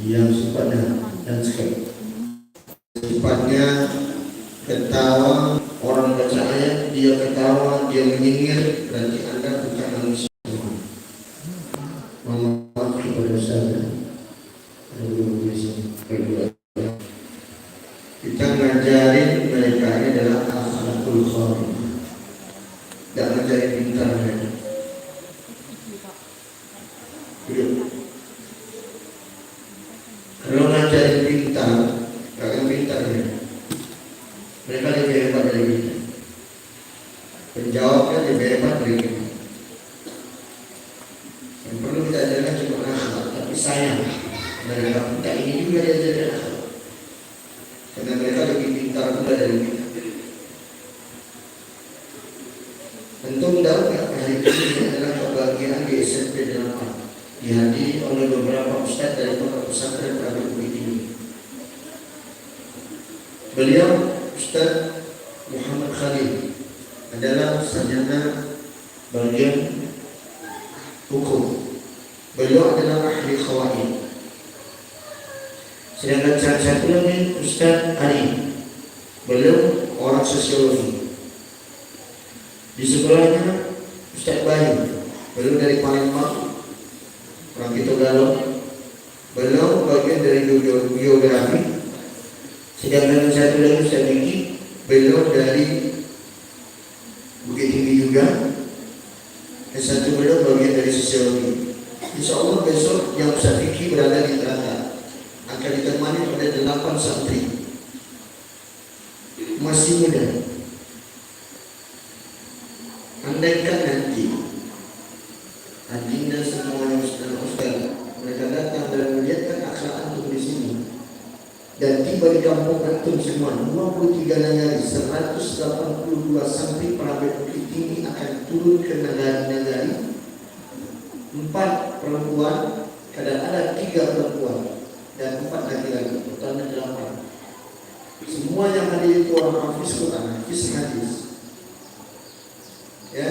yang sifatnya landscape, sifatnya ketawa, orang baca ayat dia ketawa, dia menyinggir, berarti Anda bukan manusia. Mohon maaf kepada saya. Kita ngajarin mereka ini adalah akhlakul kharimah. Tidak ngajarin pintar mereka. Kalau ngajarin pintar, kalian pintar ya. Mereka lebih hebat dari kita. Penjawabnya lebih hebat dari kita. Yang perlu kita ajarkan cuma akhlak, tapi sayang mereka minta ini juga diajarkan akhlak. Karena mereka lebih pintar pula dari kita. Tentu tahu tak, hari ini adalah kebahagiaan di SMP 8 dihadiri oleh beberapa ustaz dari pondok pesantren Rabi Bukit Tinggi. Beliau Ustaz Muhammad Khalil adalah sarjana bagian hukum. Beliau adalah ahli qawaid. Sedangkan satu lagi Ustaz Ali, beliau orang sosiologi. Di sebelahnya Ustaz Bayu, beliau dari Palembang, orang Kito Galong. Beliau bagian dari geografi. Sedangkan satu lagi Ustaz Diki, beliau dari Bukit Tinggi juga. Dan satu beliau bagian dari sosiologi. Insya Allah besok yang Ustaz Diki berada di tengah akan ditemani oleh 8 santri masih muda. Andaikan nanti adinda semua ustaz mereka datang dan melihatkan akhlak antum di sini dan tiba di kampung antum semua 23 nagari 182 santri Rabi Bukit Tinggi akan turun ke nagari-nagari, 4 perempuan, kadang ada 3 perempuan dan 4 laki-laki, totalnya 8. Semua yang hadir itu orang hafiz Quran, hafiz hadis. Ya.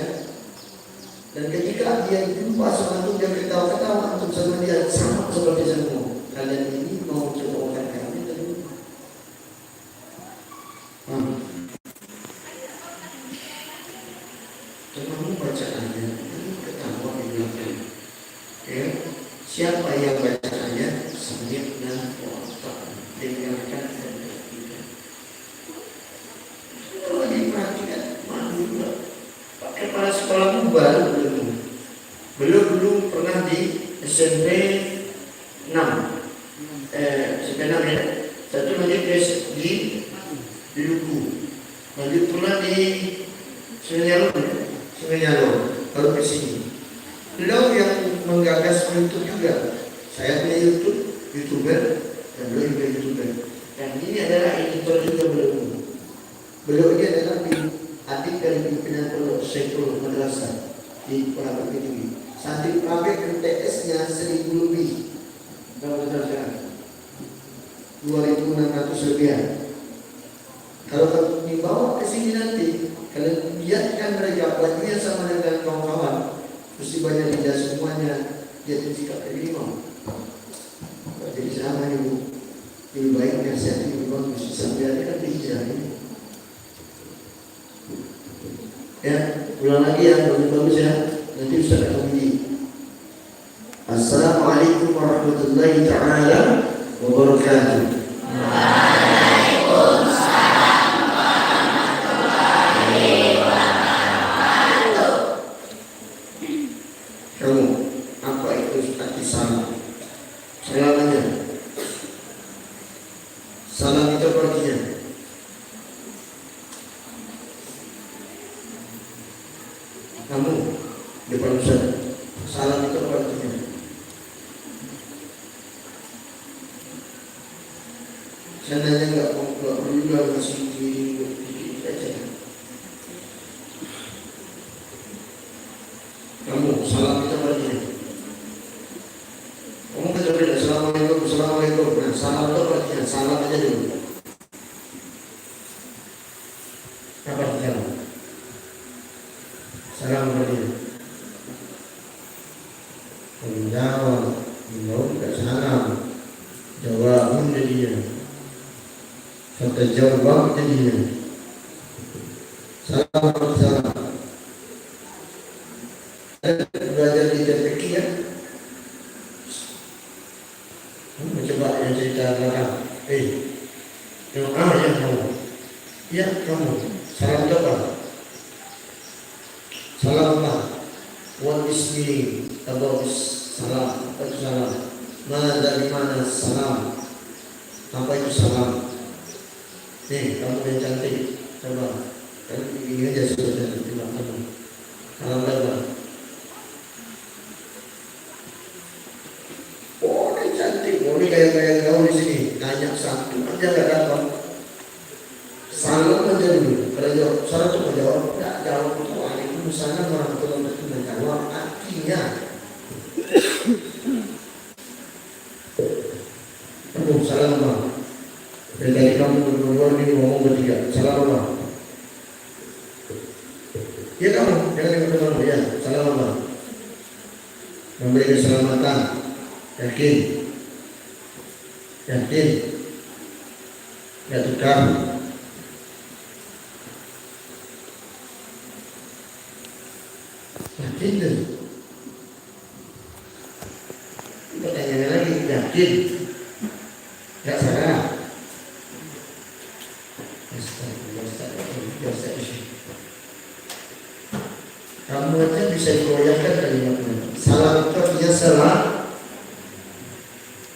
Dan ketika dia jumpa sama antum, dia ketawa-ketawa antum sama dia sama seperti semua. Kalian ini mau coba kami tadi. Kamu baca ayat, ini ketawa di belakang. Ya. Siapa yang baca ayat? Sami'na wa ata'na. Dengarkan dan perhatikan. Kalau diperhatikan, malu juga. Pakai para sekolah baru belum pernah di SMP 6 SMP 6 ya. Satu lagi di Luku, lanjut pula di Sungai Nyalor, baru ke sini. Beliau yang menggagas YouTube juga. Saya punya YouTuber dan beliau juga YouTuber. Dan ini adalah editor juga beliau. Beliau ini adalah adik dari pimpinan pondok Syekhul Madrasah di Rabi Bukit Tinggi. Santri Rabi MTS-nya 1000 lebih. Berapa sekarang? 2.600 lebih. Kalau kamu dibawa ke sini nanti, kalian lihatkan mereka bajunya sama dengan kawan-kawan, mesti banyak lidah semuanya. Dia bersikap lebih mau. Jadi sama ibu, lebih baik nasihat ibu bagus. Sampai ada kan hijrah ini. Ya, ulang lagi ya, bagus-bagus ya. Nanti Ustaz akan bunyi. Assalamualaikum warahmatullahi ta'ala wabarakatuh. Waalaikumsalam warahmatullahi wabarakatuh. Kamu, apa itu arti salam? Salam aja. Salam itu artinya kamu depan Ustaz. Salam itu artinya seandainya nggak perlu juga masih dikit aja. Kamu salam itu artinya kamu kan beda. Assalamualaikum, assalamualaikum. Nah, salam itu artinya salam aja dulu. Apa artinya? Salam artinya menjawab, tidak salam. Jawabun jadinya. Fatajawab jadinya. Salam. Belajar di TPQ ya. Coba yang cerita belakang. Yang yang kamu. Ya kamu. Salam coba. Salam apa? What is meaning about salam? Apa itu salam? Dari mana salam? Apa itu salam? Nih, kamu yang cantik. Coba. Ini aja sudah terima kamu. Salam apa? Oh, ini cantik. Oh, ini kayak kau di sini. Tanya satu aja nggak dapat. Salam aja dulu. Kalau jawab, salam cuma jawab. Nggak jawab. Waalaikumsalam warahmatullahi wabarakatuh. Jawab artinya. Kamu salam apa? Dari tadi kamu berdua ini ngomong bertiga. Salam apa? Ya kamu, jangan ikut temanmu ya. Salam apa? Memberi keselamatan. Yakin? Ya tukar. Yakin deh. Pertanyaannya lagi, yakin? Gak salah. Kamu aja bisa goyahkan kalimatnya. Salam itu artinya salah.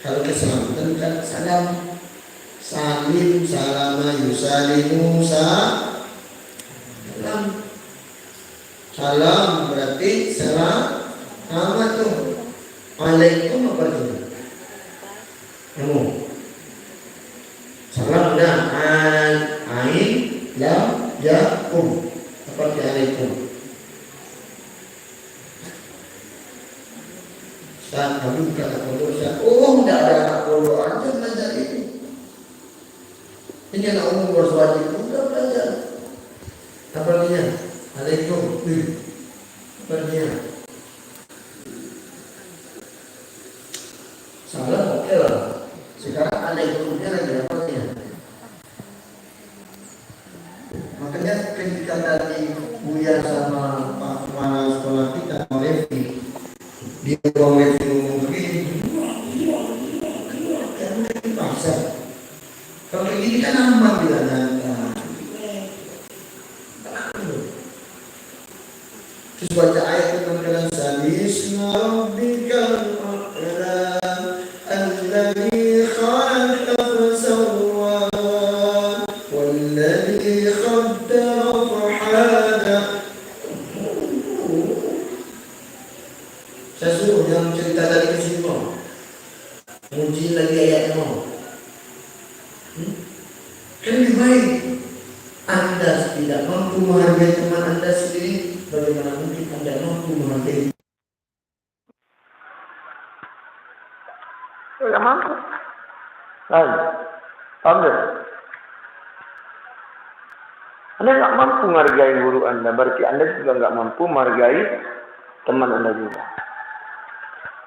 Kalau keselamatan kan salam. Salim, salama, yusalimu, salam. Salam berarti salam. Sama tuh. Alaikum apa tuh? Kamu. Salam dah. Ain, lam, ya, Apa arti alaikum? Saat kami bukan anak pondok, tidak ada anak pondok aja belajar ini. Ini anak umum berwajib sudah belajar. Apa artinya? Alaikum. Apa artinya? Salam oke lah. Sekarang alaikumnya lagi apa artinya? Makanya ketika tadi Buya sama Pak Kepala sekolah kita Revi di ruang Revi ngomong begini, karena ini paksa. Kalau kayak gini kan aman bilangnya. Terus baca ayat tentang kalian Bisma rabbikal a'la alladzi khalaqa fasawwa walladzi qaddara fahada. Saya suruh yang cerita tadi ke sini mau muji lagi ayatnya mau. Kan lebih baik Anda tidak mampu menghargai teman Anda sendiri, bagaimana mungkin Anda mampu menghargai? Tidak mampu. Paham? Anda nggak mampu menghargai guru Anda, berarti Anda juga nggak mampu menghargai teman Anda juga.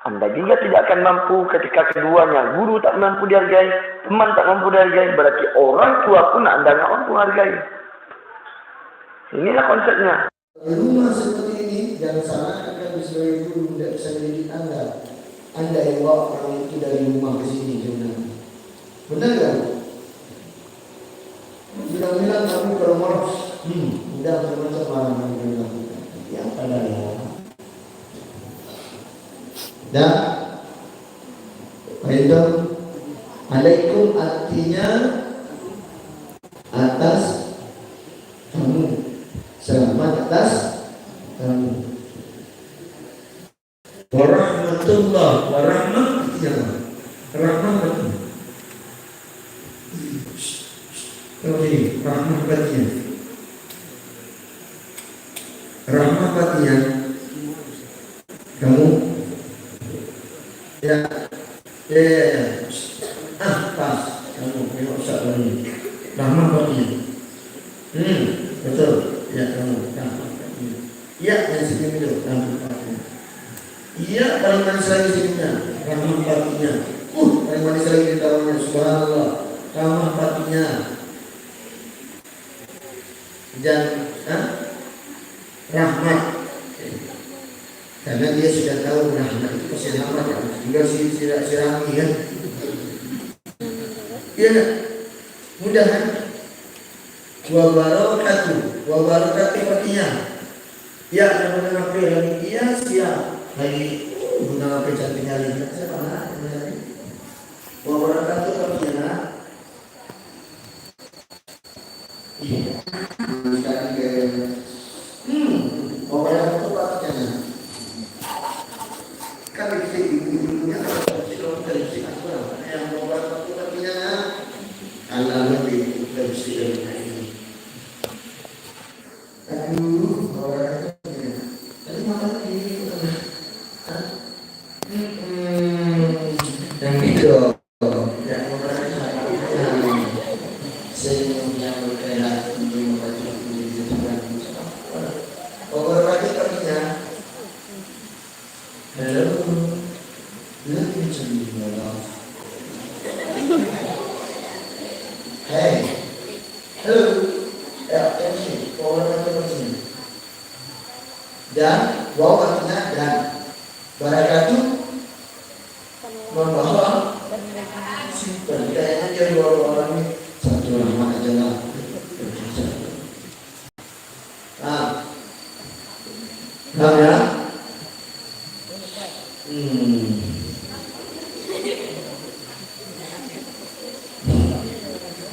Anda juga tidak akan mampu ketika keduanya, guru tak mampu dihargai, teman tak mampu dihargai, berarti orang tua pun Anda nggak mampu menghargai. Inilah konsepnya. Rumah seperti ini, jangan salah Anda sebagai guru tidak bisa mendidik Anda. Anda yang bawa orang itu dari rumah ke sini sebenarnya. Benar kan? Bilang-bilang kamu ke rumah, udah macam-macam orang yang dilakukan. Ya pada ya. Dan itu alaikum artinya atas kamu, selamat atas kamu. Warahmatullah, warahmatnya, rahmatnya. Oke, rahmatnya, rahmatnya. Kamu ya. Pas kamu tengok usah lagi. Rahmatnya. Betul. Ya kamu rahmatnya. Ya yang sini itu rahmatnya. Iya, paling manis lagi sininya rahmatnya. Yang manis lagi ditawanya, subhanallah. Ramah patinya. Dan rahmat. Karena dia sudah tahu rahmat itu pasti rahmat ya. Tinggal sirami kan. Iya kan? Mudah kan? Wa barakatuh artinya. Ya, nama HP lagi dia siap. Lagi guna HP cantiknya lagi. Siapa nak? Wa barakatuh artinya. Iya. Sekarang ke wa barakatuh artinya. Kan kita ibu-ibunya kalau kita yang wa barakatuh artinya Allah lebih dari ini. Aduh, orang tadi makan ini, yang itu, yang orang senyumnya berkarat untuk membaca buku Tuhan. Orang lagi perginya, halo, lagi mencari malam. Hey, halo. Ya, ini orang artinya dan wow artinya dan barakatuh membawa simpan kayaknya dia dua orang ini satu nama aja lah. Ya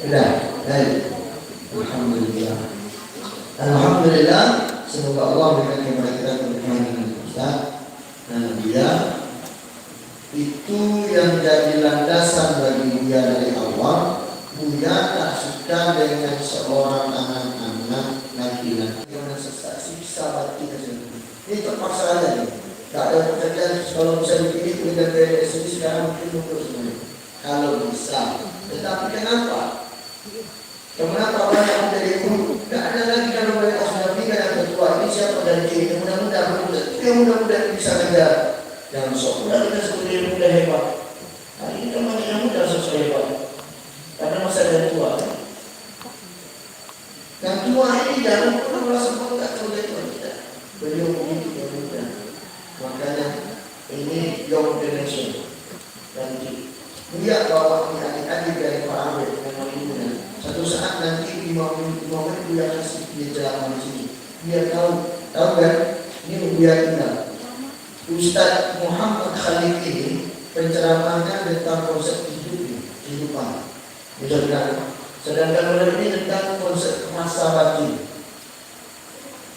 udah baik. Alhamdulillah, semoga Allah memberikan kepada kita keberkahan Ustaz. Nah, dia itu yang jadi landasan bagi dia dari awal. Buya tak suka dengan seorang anak-anak laki-laki yang sensasi bisa kita sendiri. Ini terpaksa aja nih. Tak ada pekerjaan kalau bisa dipilih kemudian dari sini sekarang mungkin mundur semuanya. Kalau bisa, tetapi kenapa? Kenapa banyak dari itu? Tidak ada lagi kalau mereka sudah nikah yang ketua ini siapa dari kiri? Mudah-mudahan bisa kerja. Jangan sok mudah kita seperti yang muda hebat. Hari ini kan banyak yang muda sosok hebat. Karena masa dari tua. Yang tua ini jangan pernah merasa bangga kalau dia tua tidak. Beliau begitu yang muda. Makanya ini young generation. Nanti dia bawa adik-adik dari Pak Abed yang muda. Satu saat nanti di momen dia kasih dia ceramah di sini. Dia tahu kan? Ini dia tinggal. Ustaz Muhammad Khalid ini penceramahnya tentang konsep kehidupan. Sedangkan mulai ini tentang konsep masa bagi.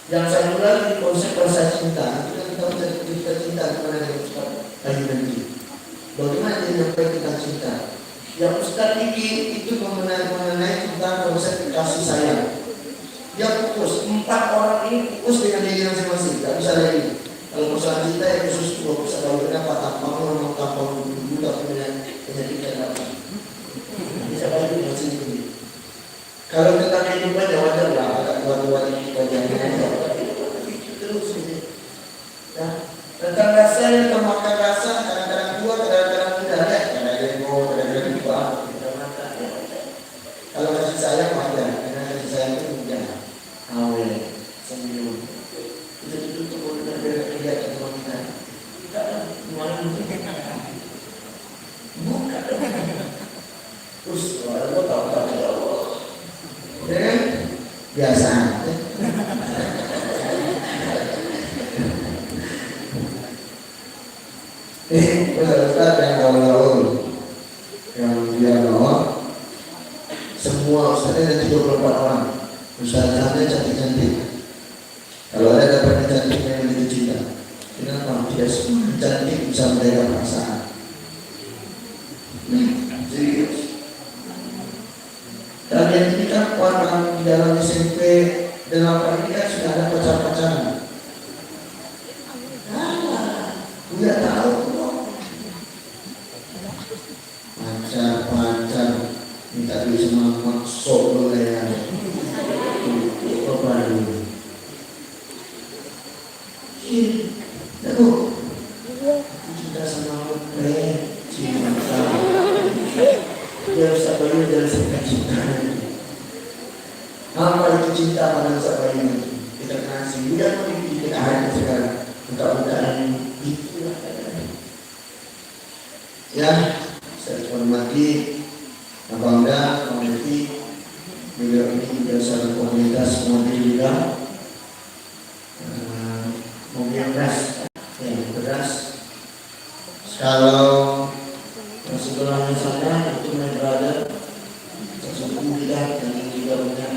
Yang satu lagi konsep rasa cinta. Kita tahu cerita cinta kepada yang Ustaz tadi nanti. Bagaimana dia menyampaikan tentang cinta? Yang Ustaz ini itu mengenai tentang konsep kasih sayang. Dia fokus 4 orang ini fokus dengan diri masing-masing, tak bisa lagi. Kalau masalah cinta yang khusus itu bisa tahu kenapa tampang mau tampang dulu tapi dengan penyakit dan apa. Bisa balik dengan sini. Kalau tentang kehidupan ya wajar lah, agak tua-tua ini wajarnya. Terus ini. Nah, tentang rasa yang termakan rasa kadang-kadang tua, kadang-kadang muda ya. Kadang-kadang mau, kadang-kadang lupa. Kalau kasih sayang wajar, karena kasih sayang itu mudah. Awal, senyum. Itu boleh berbeda dengan kita. Kita mana bukan. Terus kalau tahu ya Allah. Biasa. Ustaz yang gaul-gaul yang dia bawa semua ustaznya ada 34 orang. Ustaznya cantik-cantik. Kalau ada dapat cantik yang lebih cinta, kenapa? Dia semua cantik bisa menjaga perasaan. Serius. Kalian ini kan orang di dalam SMP dan apa ini kan sudah ada pacar-pacaran. Tidak tahu kok. Pacar minta duit sama maksud boleh ya. Apa dulu? Tahu? Cinta sama cinta. dia Ustaz Bayu adalah sebuah cinta. Apa itu cinta pada Ustaz Bayu? Kita kasih, dia mau kita ada sekarang. Mudah-mudahan itulah. Ya, saya hormati Abangda, mengerti beliau ini berasal komunitas mobil juga, mobil yang beras. Kalau sebelumnya sana itu my brother, sesuatu kita dan juga punya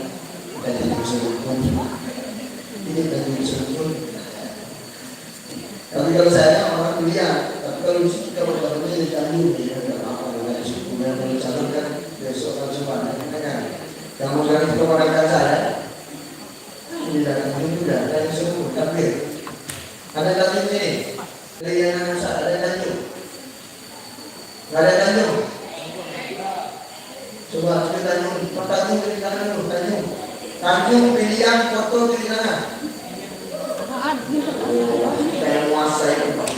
kita tidak bisa berkumpul. Ini tidak bisa berkumpul. Tapi kalau saya orang kuliah, tapi kalau kita berkumpulnya di Tanjung, ya tidak apa-apa. Kemudian kalau calon kan besok kalau sempat, kan? Yang mau dari kepada saya, ini datang juga, dan semua tapi ada Tanjung ini, pilihan saya ada Tanjung. Nggak ada Tanjung. Coba kita Tanjung, Tanjung kiri kanan dulu, Tanjung. Tanjung pilihan foto kiri kanan. Saya menguasai tempat.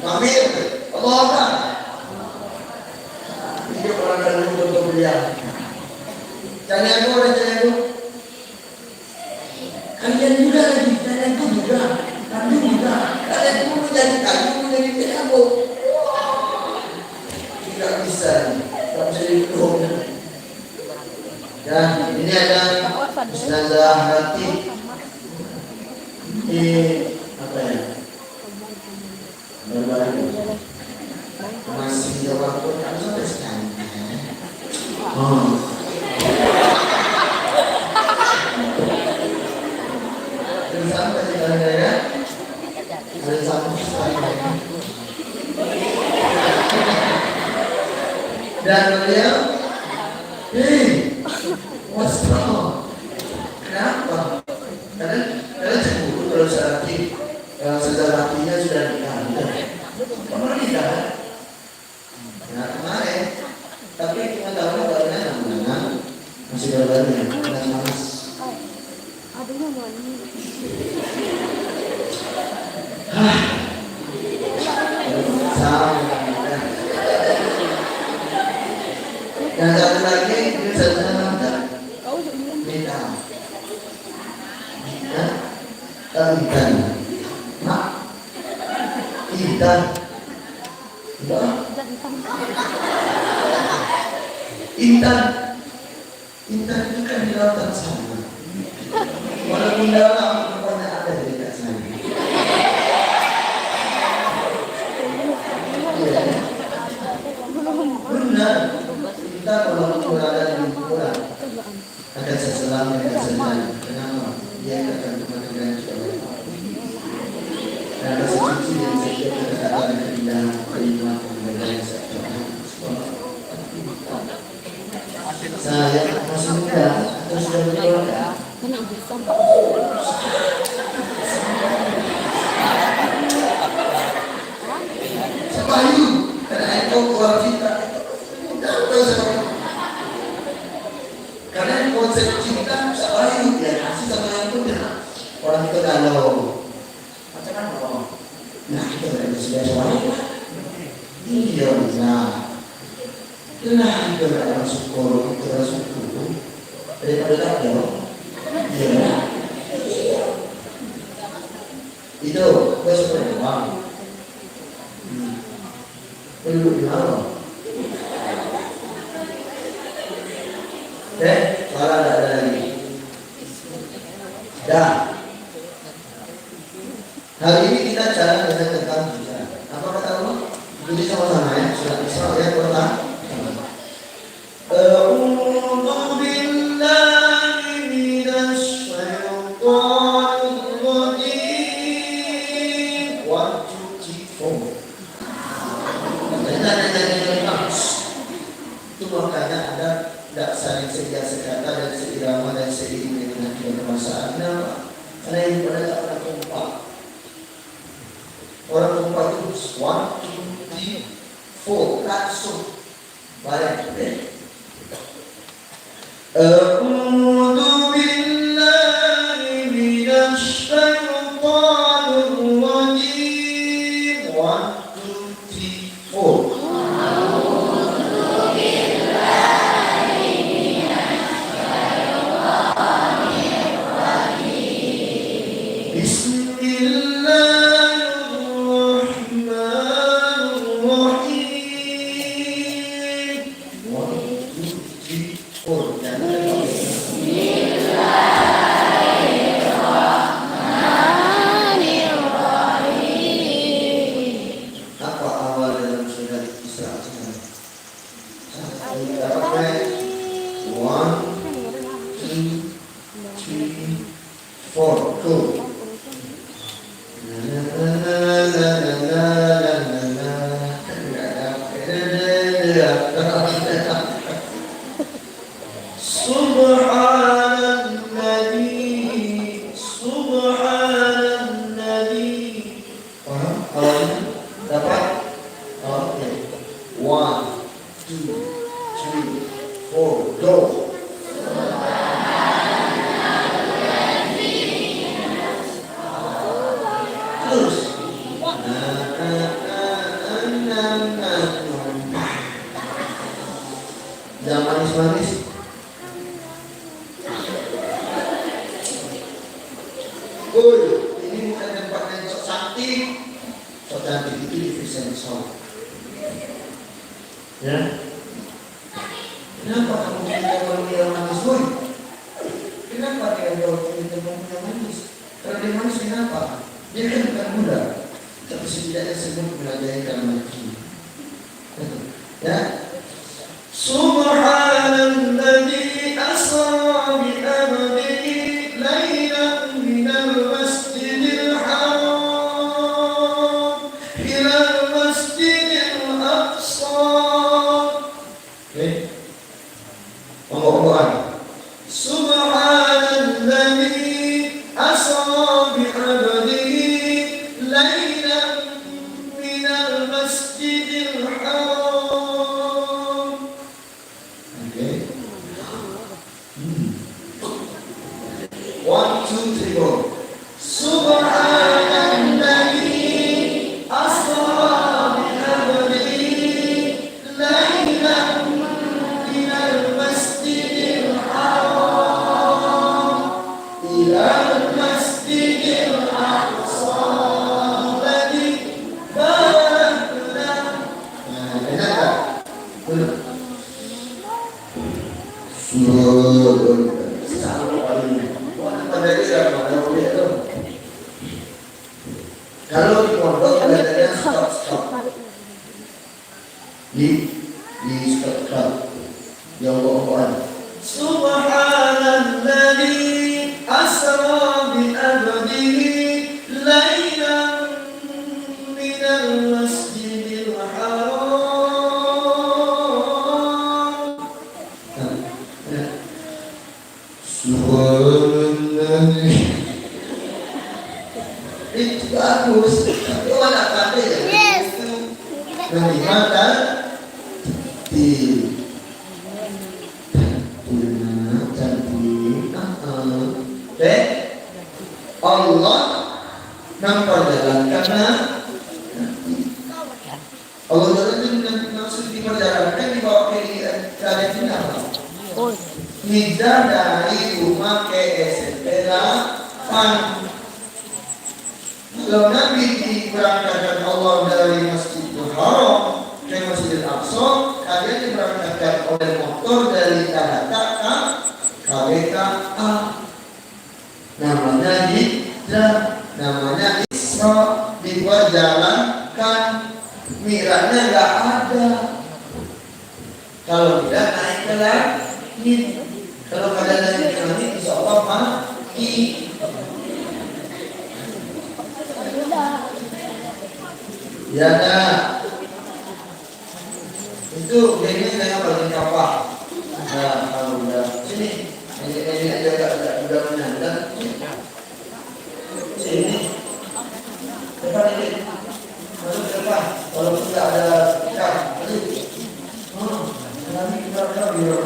Ambil, Allah Akbar. Ini orang Tanjung foto pilihan. Jangan aku orang Tanjung. Kalian juga lagi, Tanjung juga, Tanjung juga. Kalian pun jadi Tanjung jadi Tanjung. Tidak bisa dihitung. Dan ini ada Ustazah Hati. Ini apa ya? Baru-baru masih jawab pun kan sampai sekarang. Dan sampai sekarang ya. Ada satu sekarang. Dan beliau, what's wrong? Kenapa? Karena cemburu kalau selaki, laki-lakinya sudah nikah. Kamu nikah? Nah kemarin, tapi cuma tahu bagaimana masih baru-baru, panas-panas. Dan satu lagi ini satu nama Mita. Intan. Mak. Intan. Intan. Intan itu kan di lautan sana. Walaupun dalam pokoknya ada di dekat sana. Benar. Kita kalau berada di lingkungan akan seselam yang tersenang. Kenapa? Dia akan kemana-mana juga. Dan rasa suci yang setiap kata-kata dan keindahan kenikmatan dan saya masih muda atau sudah berkeluarga. Sebayu karena itu keluar kita. Karena konsep cinta sebayu ya kasih sama yang muda. Orang itu kalau macam apa? Nah itu sudah sebayu. Iya nah. Nah itu orang syukur, itu orang syukur. Daripada tak ada. Iya. Itu gue sebenarnya uang. Perlu dimakan. Salah tidak ada lagi. Dah. Hari ini kita cara tentang bicara. Apa kata Allah? Jadi sama-sama ya. Surat Isra ayat pertama. A'udzu billahi minasy syaithanir rajim. 1, 2, 3, 4. Itu makanya ada tidak saling sedia sekata dan seirama dan seiring dengan kebangsaan. Karena yang pada tak pernah kompak. Orang kompak itu 1, 2, 3, 4 langsung balik. A'udzu billahi minasy syaithanir rajim. 1, 2, 3, 4. Dapat 1, 2, 3, 4. Go. Subhanalladzi, subhanalladzi. Paham? Awalnya dapat? Oke. 1, 2, 3, 4. Go. Terus. Jangan manis-manis. Ini bukan tempat yang sok cantik. Sok cantik itu di Vincent Show. Ya. Kenapa kamu tidak mau yang manis, boy? Kenapa dia tidak mau yang manis? Kalau dia manis kenapa? Dia kan bukan muda. Tapi setidaknya sebelum belajar dalam hati. Ya. Subhanalladzi asra bi abdihi lailan minal masjidil haram ilal masjidil aqsa. Oke. Ngomong-ngomongan. Subhanalladzi asra bi abdihi lailan minal masjidil haram. One, two, three, go. Subhanalladzi asra bi abdihi lailan minal masjidil haram ilal masjidil aqsa alladzi barakna. Enak tak? Kalau di pondok belajarnya stop di stop yang bawaan. Subhanalladzi asra bi abdihi lailan minal masjidil haram. Subhanalladzi. Itu bagus, tapi orang pandai ya. Yes. Melihat dan Allah memperjalankan Allah itu maksud diperjalankan dibawa ke keadaan final. Nida dari rumah ke SMP 8. Kalau Nabi diberangkatkan Allah dari Masjidil Haram ke Masjidil Aqsa, kalian diberangkatkan oleh motor dari Tanata ke KBKA. Namanya namanya Isra, diperjalankan. Miranya nggak ada. Kalau tidak naik ke langit. Kalau kalian naik ke langit, insya Allah mati. Ya nah, itu ini saya paling kapal. Nah, kalau udah sini, ini aja udah menyandang. Sini, depan ini, masuk ke depan. Kalau tidak ada ikan, nanti kita biar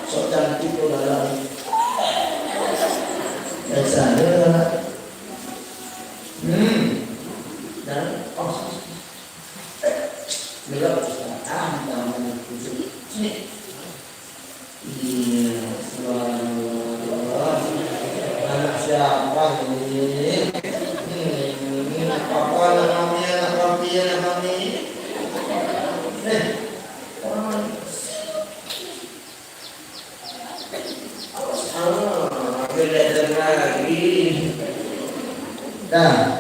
sok cantik tuh dalam. Sana. Dan belok namanya kusuk. Sini. Iya, anak siapa ini? Apa namanya? Belajar lagi. Dah.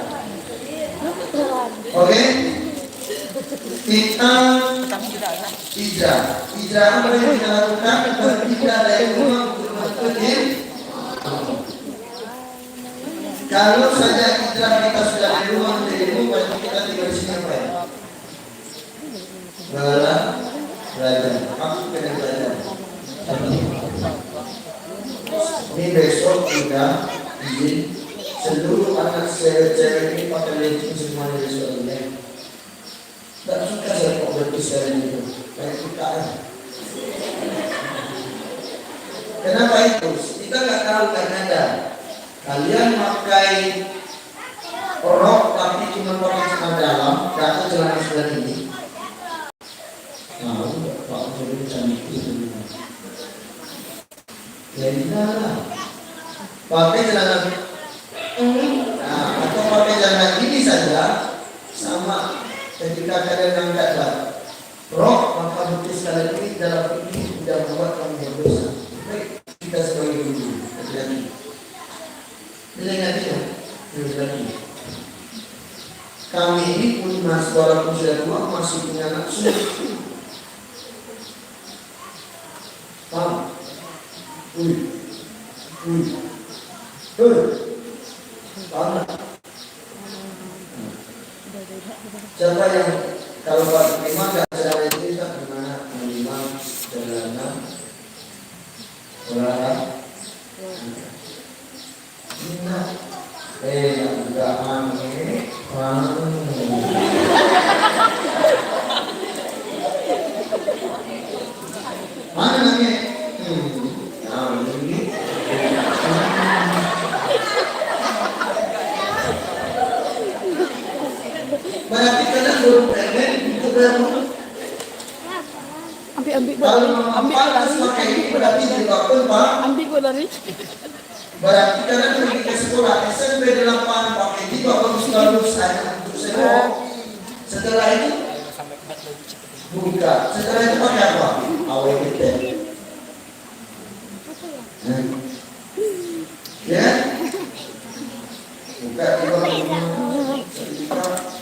kita hijrah apa yang kita lakukan? Berpindah dari rumah ke rumah kecil. Kalau saja hijrah kita sudah di rumah menjadi rumah, berarti kita tinggal di sini apa ya? Belajar. Aku pengen belajar. Ini besok kita izin seluruh anak cewek-cewek ini pakai legging semuanya besok ini. Tak suka saya kok berpisah itu. Kayak kita. Kenapa itu? Kita nggak tahu kan ada. Kalian pakai rok tapi cuma pakai celana dalam, atau celana sebelah ini. Nah, Pak Jokowi cantik itu. Jadi pakai celana atau pakai celana ini saja sama. Ketika kalian angkat rok, maka betis kalian ini dalam ini tidak membuat kamu berdosa. Baik, kita sebagai guru hati-hati. Ingat ya, kami ini pun masih walaupun sudah tua masih punya nafsu. Paham? Paham? Siapa yang kalau Pak Imam nggak ada itu tak gimana Imam sederhana olahraga enggak aneh mana namanya ini berarti kalian baru pengen itu baru ambil berarti dilakukan Pak ambil lari berarti kalian pergi ke sekolah SMP 8 pakai jiwa bagus hanya untuk sekolah setelah itu buka setelah itu pakai apa AWT ya buka jiwa sertifikat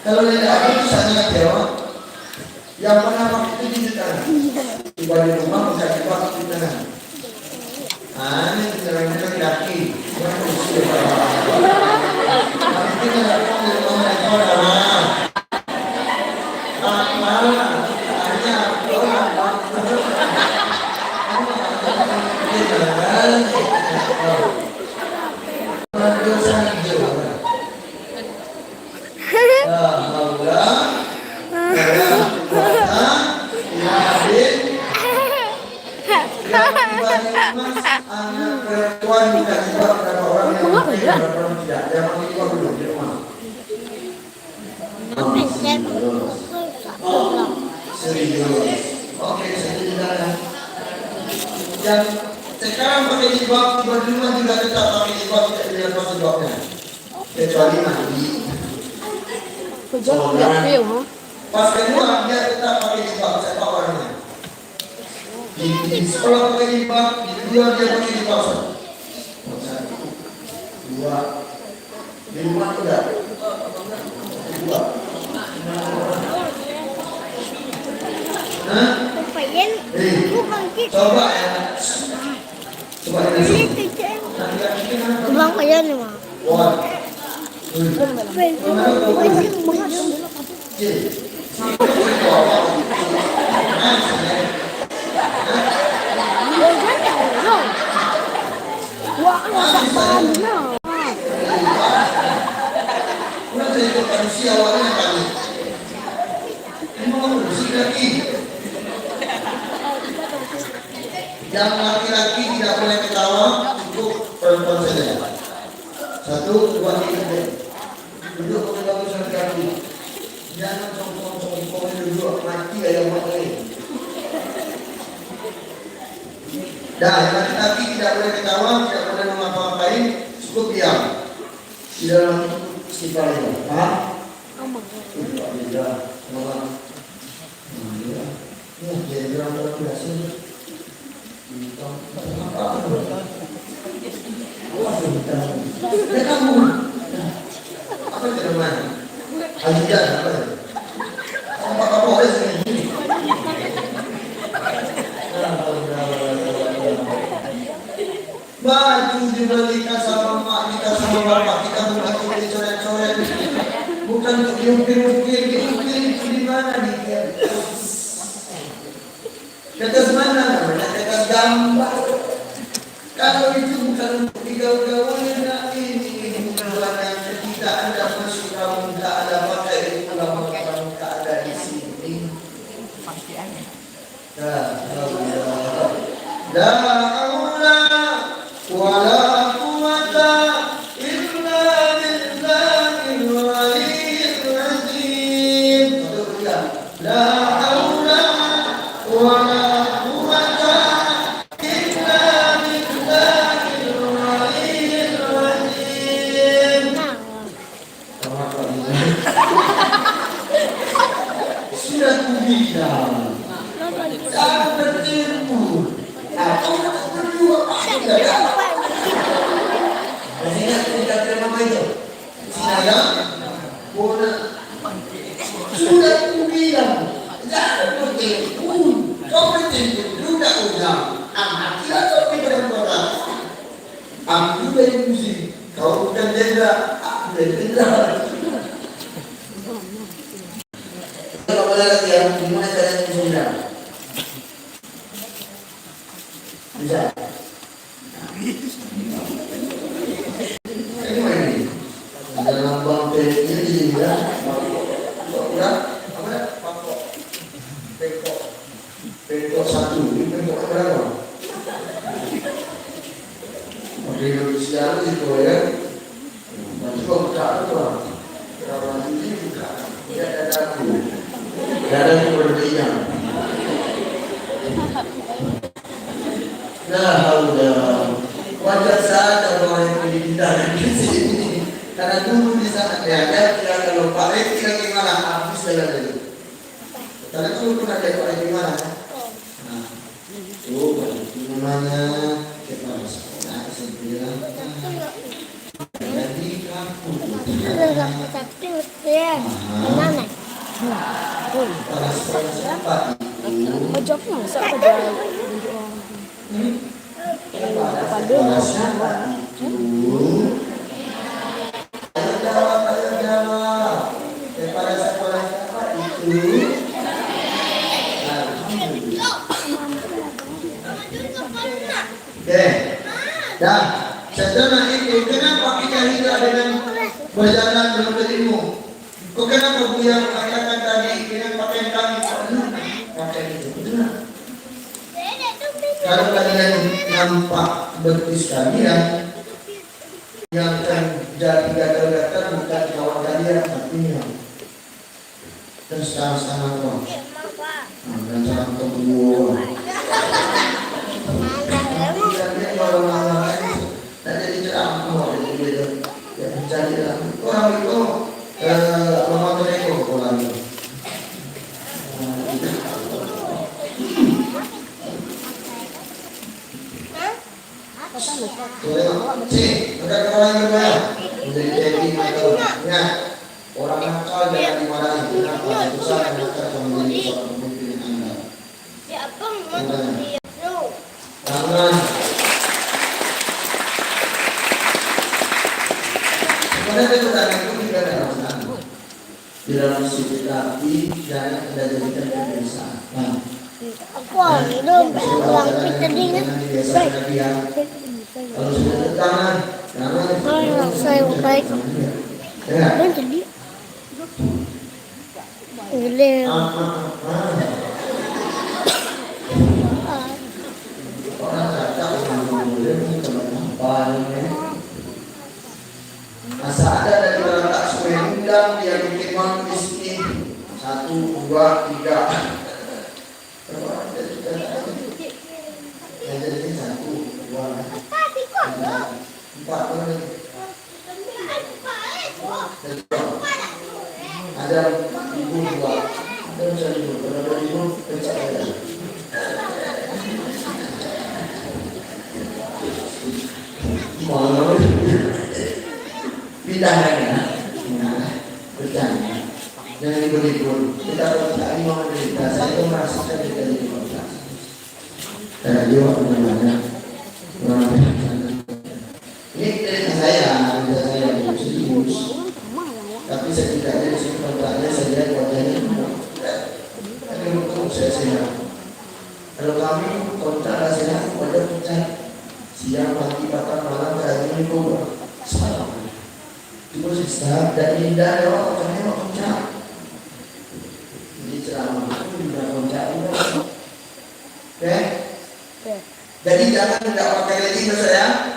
kalau tidak ada itu sangat jawab yang pernah waktu itu di tangan tiba di rumah bisa di waktu di tangan ini caranya laki-laki yang usia tapi kita lakukan di rumah mereka yang sekarang pakai jilbab berdua juga tetap pakai jilbab tidak dilepas jilbabnya kecuali mandi. Pas kedua dia tetap pakai jilbab siapa orangnya di sekolah pakai jilbab di kedua dia pakai jilbab 1 2 di rumah tidak 2 coba ya coba Bang kaya nih mah. Yang laki-laki tidak boleh ketawa, cukup perempuan saja. 1, 2, 3. Duduk bagus sekali. Jangan songkong duduk mati ayam mati. Dan laki-laki tidak boleh ketawa, tidak boleh mengapa-ngapain, cukup diam. Di dalam istighfar itu, paham? Alhamdulillah. dalam biasa. Kamu apa teman? Ajudan apa? Sama kamu ada sini. Baju dibelikan sama mak kita sama bapak kita bukan untuk dicoret-coret, bukan untuk diukir-ukir itu di mana dia? Kertas mana namanya? Kertas gambar. Kalau itu bukan untuk digaul-gaulin, nah ini bukan yang kita ada masuk kamu tak ada pakai itu kamu tak ada di sini. La haula wala quwwata illa billahil aliyyil azim. La haula wala quwwata illa billahil aliyyil azim. Sudah kubilang, jangan bertipu. Aku berdua tidak ada. Ingat tidak terima itu. Saya boleh. Sudah kubilang, jangan bertipu. Kau bertipu, udah. Amat tidak kau tidak berdoa. Aku dari musik, kau bukan jenderal, aku dari jenderal. Kalau boleh lagi yang gimana caranya jenderal? Bisa. Ini mana ini? Dalam bangkai ini dia. Udah, apa ya? Pekok satu. Ini pekok berapa? Di Indonesia itu ya. Nanti kok buka apa? Berapa ini buka? Dia ada aku. Ada yang berbeda. Nah, udah wajar saja orang yang pindah di sini. Karena dulu di sana ada kalau Pak Reki lagi mana habis jalan itu. Karena dulu pernah ada Pak Reki mana? Nah, itu namanya kita sekolah sebenarnya. Jadi kampung. Tapi mana? Para sekolah siapa itu? Ojoknya siapa jalan? Sekolah siapa itu? Ayo jawab. Para sekolah siapa itu? Oke. Dah, setelah itu kenapa kita hijrah dengan berjalan menuntut ilmu? Kok kenapa Buya katakan tadi dengan pakaian kami pakai itu? Betul. Kalau kalian nampak betis kalian yang akan jadi gatal-gatal bukan kawan kalian artinya. Dan sekarang kau. Dan sekarang kau berdua. Dia orang-orang tak jadi ceramah dia mencari orang itu Ramadan itu orang itu. Si, ada orang juga menjadi jadi itu. Ya, orang nakal jangan dimarahi. Kenapa? Susah nakal menjadi seorang pemimpin Anda. Ya apa mau itu? Tangan. Sebenarnya itu tangan itu tidak ada masalah. Di dalam situ tapi jangan ada jadikan kebiasaan. Aku belum pulang tadi kan. Kalau sudah tangan, Saya baik. ya. Belum tadi. Belum. Orang kata orang boleh teman-teman. Masa ada dari orang tak sesuai undang dia bikin uang di sini 1, 2, 3. Yang jadi 1, 2, 3, 4 orang. Ada ibu 2, ada ibu, ada ibu percaya. Mau bicaranya, bercanda, jangan ikut-ikut. Kita kalau sekali mau cerita, saya itu merasakan kita jadi kota. Karena dia waktu mana, ini cerita saya itu serius. Tapi setidaknya di sini kontaknya saja wajahnya tapi untuk saya sehat. Kalau kami kontak sehat wajah pucat, siang pagi patah malam hari ini kok salah. Itu sistem dan indah ya wajahnya pucat. Jadi ceramah itu juga pucat juga. Oke? Jadi jangan tidak pakai lagi saya.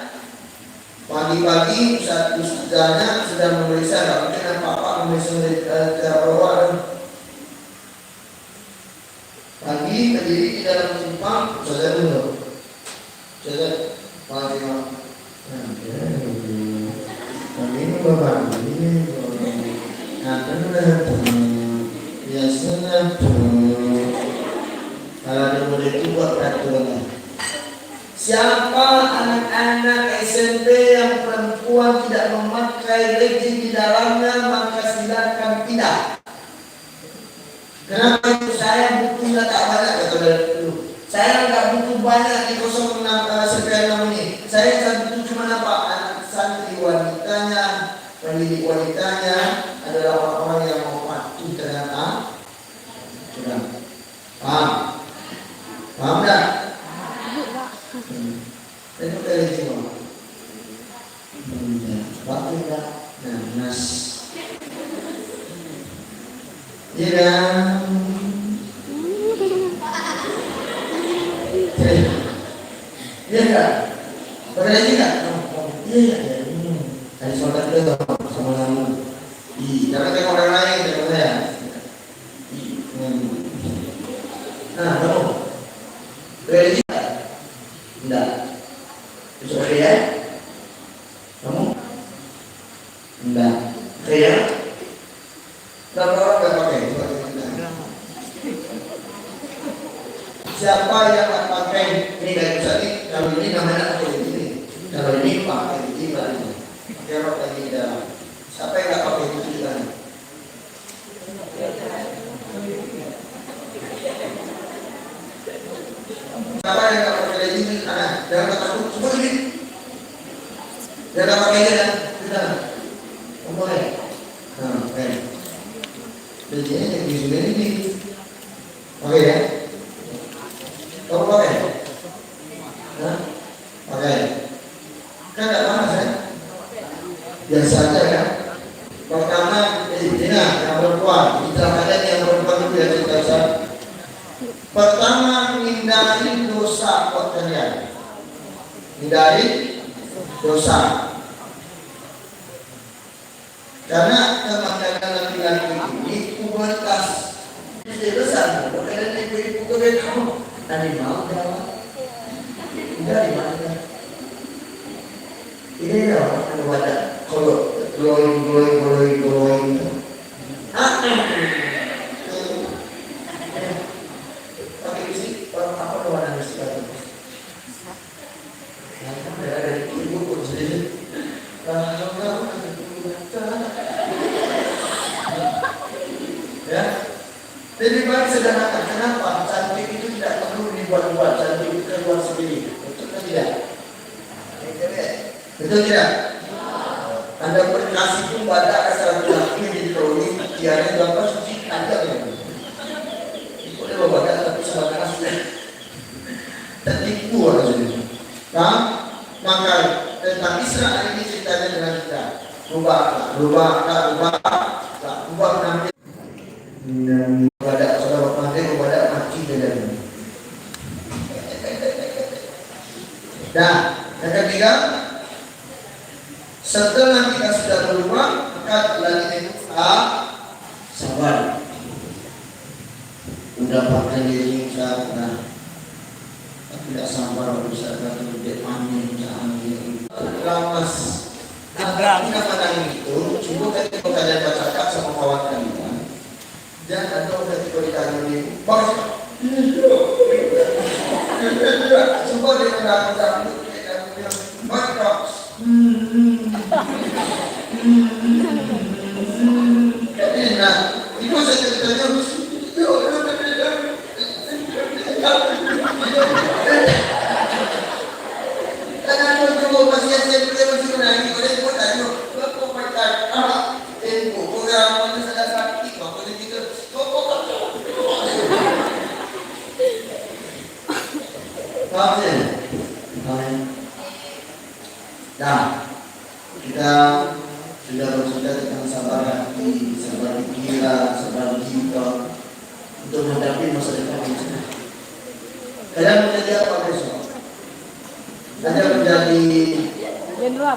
Pagi-pagi ustaznya sedang memeriksa, nggak mungkin apa-apa memeriksa bawaan. Pagi berdiri di dalam simpang, ustaznya dulu. Ustaznya, pagi ini bapak ini, biasanya kalau ada boleh itu buat peraturan. Siapa anak-anak SMP yang perempuan tidak memakai legging di dalamnya, maka silakan tidak. Kenapa itu saya butuhnya tak banyak kata dari dulu. Saya nggak butuh banyak di 06 CPN6 ini. Saya butuh cuma apa? Anak santri wanitanya, pendidik wanitanya adalah orang-orang yang mau patuh ternyata. Sudah. Paham? Paham tak? Itu dari semua. Waktu tak nas. Iya. Iya tak? Pakai lagi tak? Iya. Tadi sholat dulu sama-sama. Jangan tengok orang lain, tengok saya. Nah, kamu. Pakai lagi tak? Tidak. Itu oke ya? Kamu? Enggak. Oke ya? Berapa orang nggak pakai? Siapa yang nggak pakai? Ini dari tadi. Kalau ini namanya pakai ini. Kalau ini pakai ini baru. Pakai rok lagi di dalam. Siapa yang nggak pakai itu di dalam? Siapa yang nggak pakai lagi ini? Jangan takut. Semua ini. Jangan pakai aja dan sudah. Mulai. Nah, oke. Jadi yang di sini ini. Oke ya. Kamu pakai? Nah, pakai. Kan tidak panas ya? Biasa aja kan? Pertama, ini yang perempuan. Kita kalian yang perempuan itu ya cerita saya. Pertama, hindari dosa buat kalian. Hindari dosa. Karena kemakaian laki-laki ini pubertas. Jadi besar. Bukan ibu-ibu kebet kamu. Tadi mau jawab. Enggak di mana? Ini loh, ada wadah. Kalau glowing. Pakai isi orang apa warna isi batu? Yang ada di ibu pun sendiri. Ya, lebih baik sederhana. Kenapa? Cantik itu tidak perlu dibuat-buat. Cantik itu keluar sendiri. Betul tidak? Betul tidak? Anda berkasih pun pada asal laki di troli, tiada gambar suci ada ya. Boleh bawa tapi sama asli. Tertipu orang ini. Nah, maka tentang Israel ini ceritanya dengan kita. Rubah nanti. Dan pada saudara pandai kepada mati dan. Nah, yang ketiga. Setelah kita sudah berubah, maka lagi sabar. Udah pakai diri saat tidak sabar bisa kata lebih angin. Lamas. Kita pada itu, coba ketika kalian bacakan sama kawan kalian, jangan ada ketika ditanya ini, pas Semua dia kena sambut, dia bilang, mantap. Nah, itu saya ceritanya. Karena aku masih masih menangis, oleh itu tanya, kau pakai program mana sudah sakit, kau boleh gitu, kau Amin. Amin. Nah, kita sudah bercerita tentang sabar hati, sabar pikiran, sabar jiwa untuk menghadapi masa depan yang cerah. Kalian menjadi apa besok? Anda menjadi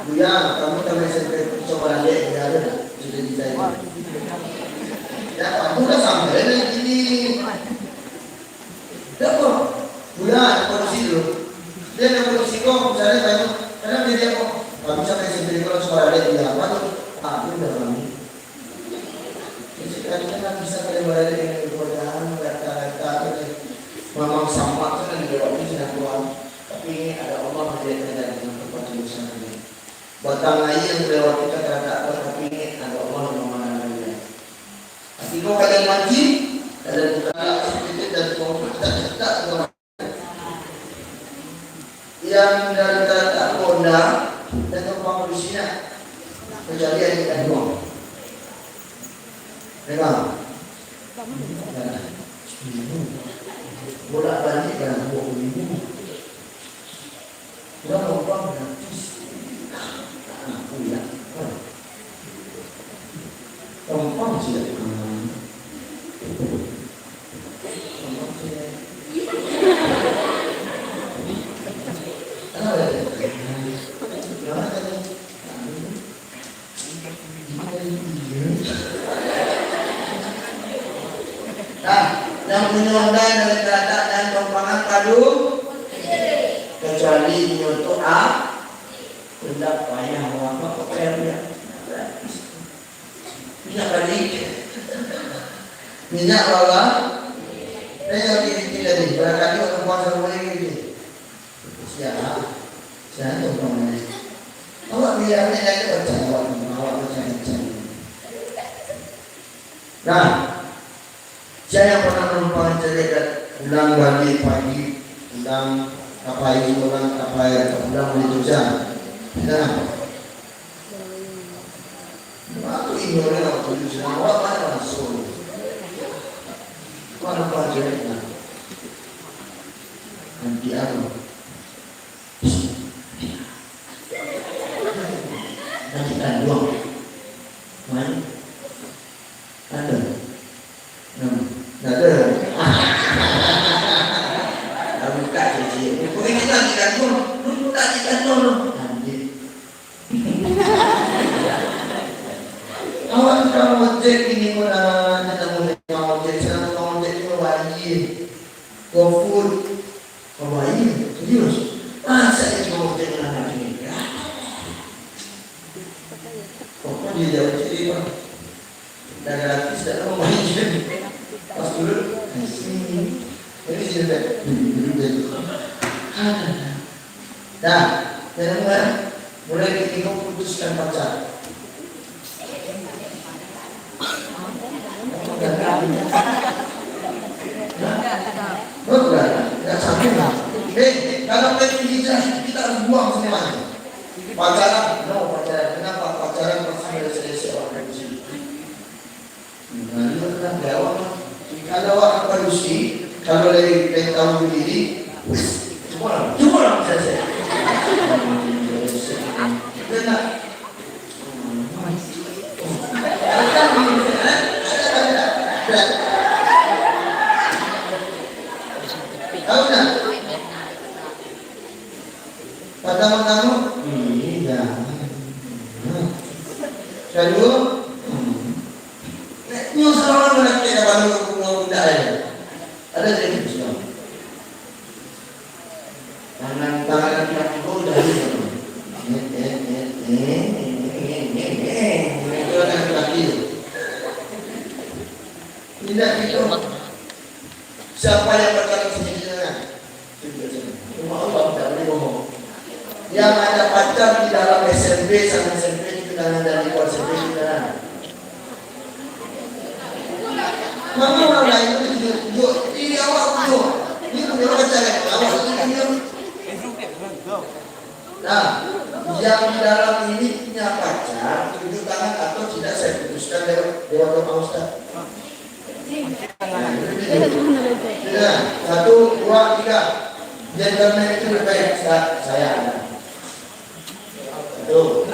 buyang, kamu kami sampai coba lihat dia ada sudah ditanya. Ya, kamu dah sampai dari sini. Dapat. Bulan kondisi dulu. Dia yang kondisi kok misalnya tanya, karena dia kok nggak bisa kayak sendiri kalau sekolah dia apa tuh? Itu udah kami. Jadi kan bisa kayak berada dengan kemudahan, kata-kata, memang sama itu kan dijawabnya sudah keluar. Tapi ini ada Allah menjadikan dengan tempat urusan ini. Batang lain yang melewati kata-kata, tapi ini ada Allah yang memandangnya. Tapi kalau kalian wajib, kalian buka sedikit dan tak yang dari kata Honda dan tumpang di sini kecuali yang kita buang. Memang. Bolak balik kan buang ini. Sudah tumpang gratis. Aku ya. Tumpang sih. Nah, yang menyonda dari kata dan tumpangan padu kecuali nyoto A hendak payah apa pekerja minyak balik minyak bawah yang tidak di barangkali orang puasa mulai ini siapa tumpangan awak biarnya lagi berjawab awak berjawab. Nah, saya pernah menumpang cerita ulang balik pagi, ulang kapai, ulang beli tujuan. Nah, aku ingin orang tujuan awak mana masuk? Mana pelajaran? Nanti aku. Nanti kan doang. Mana? Ada. Ada. Kamu tak jadi. Kau ini tak dikantor. Lu tak dikantor. Nanti. Awak kalau ojek ini mana? Kita mulai ojek. Sekarang ojek itu wajib. GoFood. Wajib. Serius. Masa itu ojek dengan ini? Pokoknya dia jauh jadi pak. Dan gratis dan mau wajib. Pas dulu, ini sudah dulu. Nah, dan mulai kita putuskan pacar. Bukan, tidak sampai. Kalau kita harus buang semuanya. Pacaran, pacaran. Kenapa pacaran pasti ada selesai orang di sini. Kalau orang palusi, kalau lagi tahu diri, semua orang selesai. Benar. Tahu tak? Pertama-tama, iya. Kedua, nyusul orang berarti ada baru muda ada. Ada jadi semua. Tangan kita pun dah ada. Itu ada lagi. Tidak itu. Siapa yang berkata sendiri dengan? Allah tidak boleh ngomong. Yang ada pacar di dalam SMP sama SMP itu tangan, dan di luar SMP itu tangan. Mama orang lain itu tunjuk, ini awak tunjuk. Ini punya pacar yang awak tunjuk. Nah, yang di dalam ini punya pacar, tunjuk tangan atau tidak saya putuskan lewat Pak Ustaz. Nah, 1, 2, 3. Gentleman itu lebih baik saya ada. Tuh.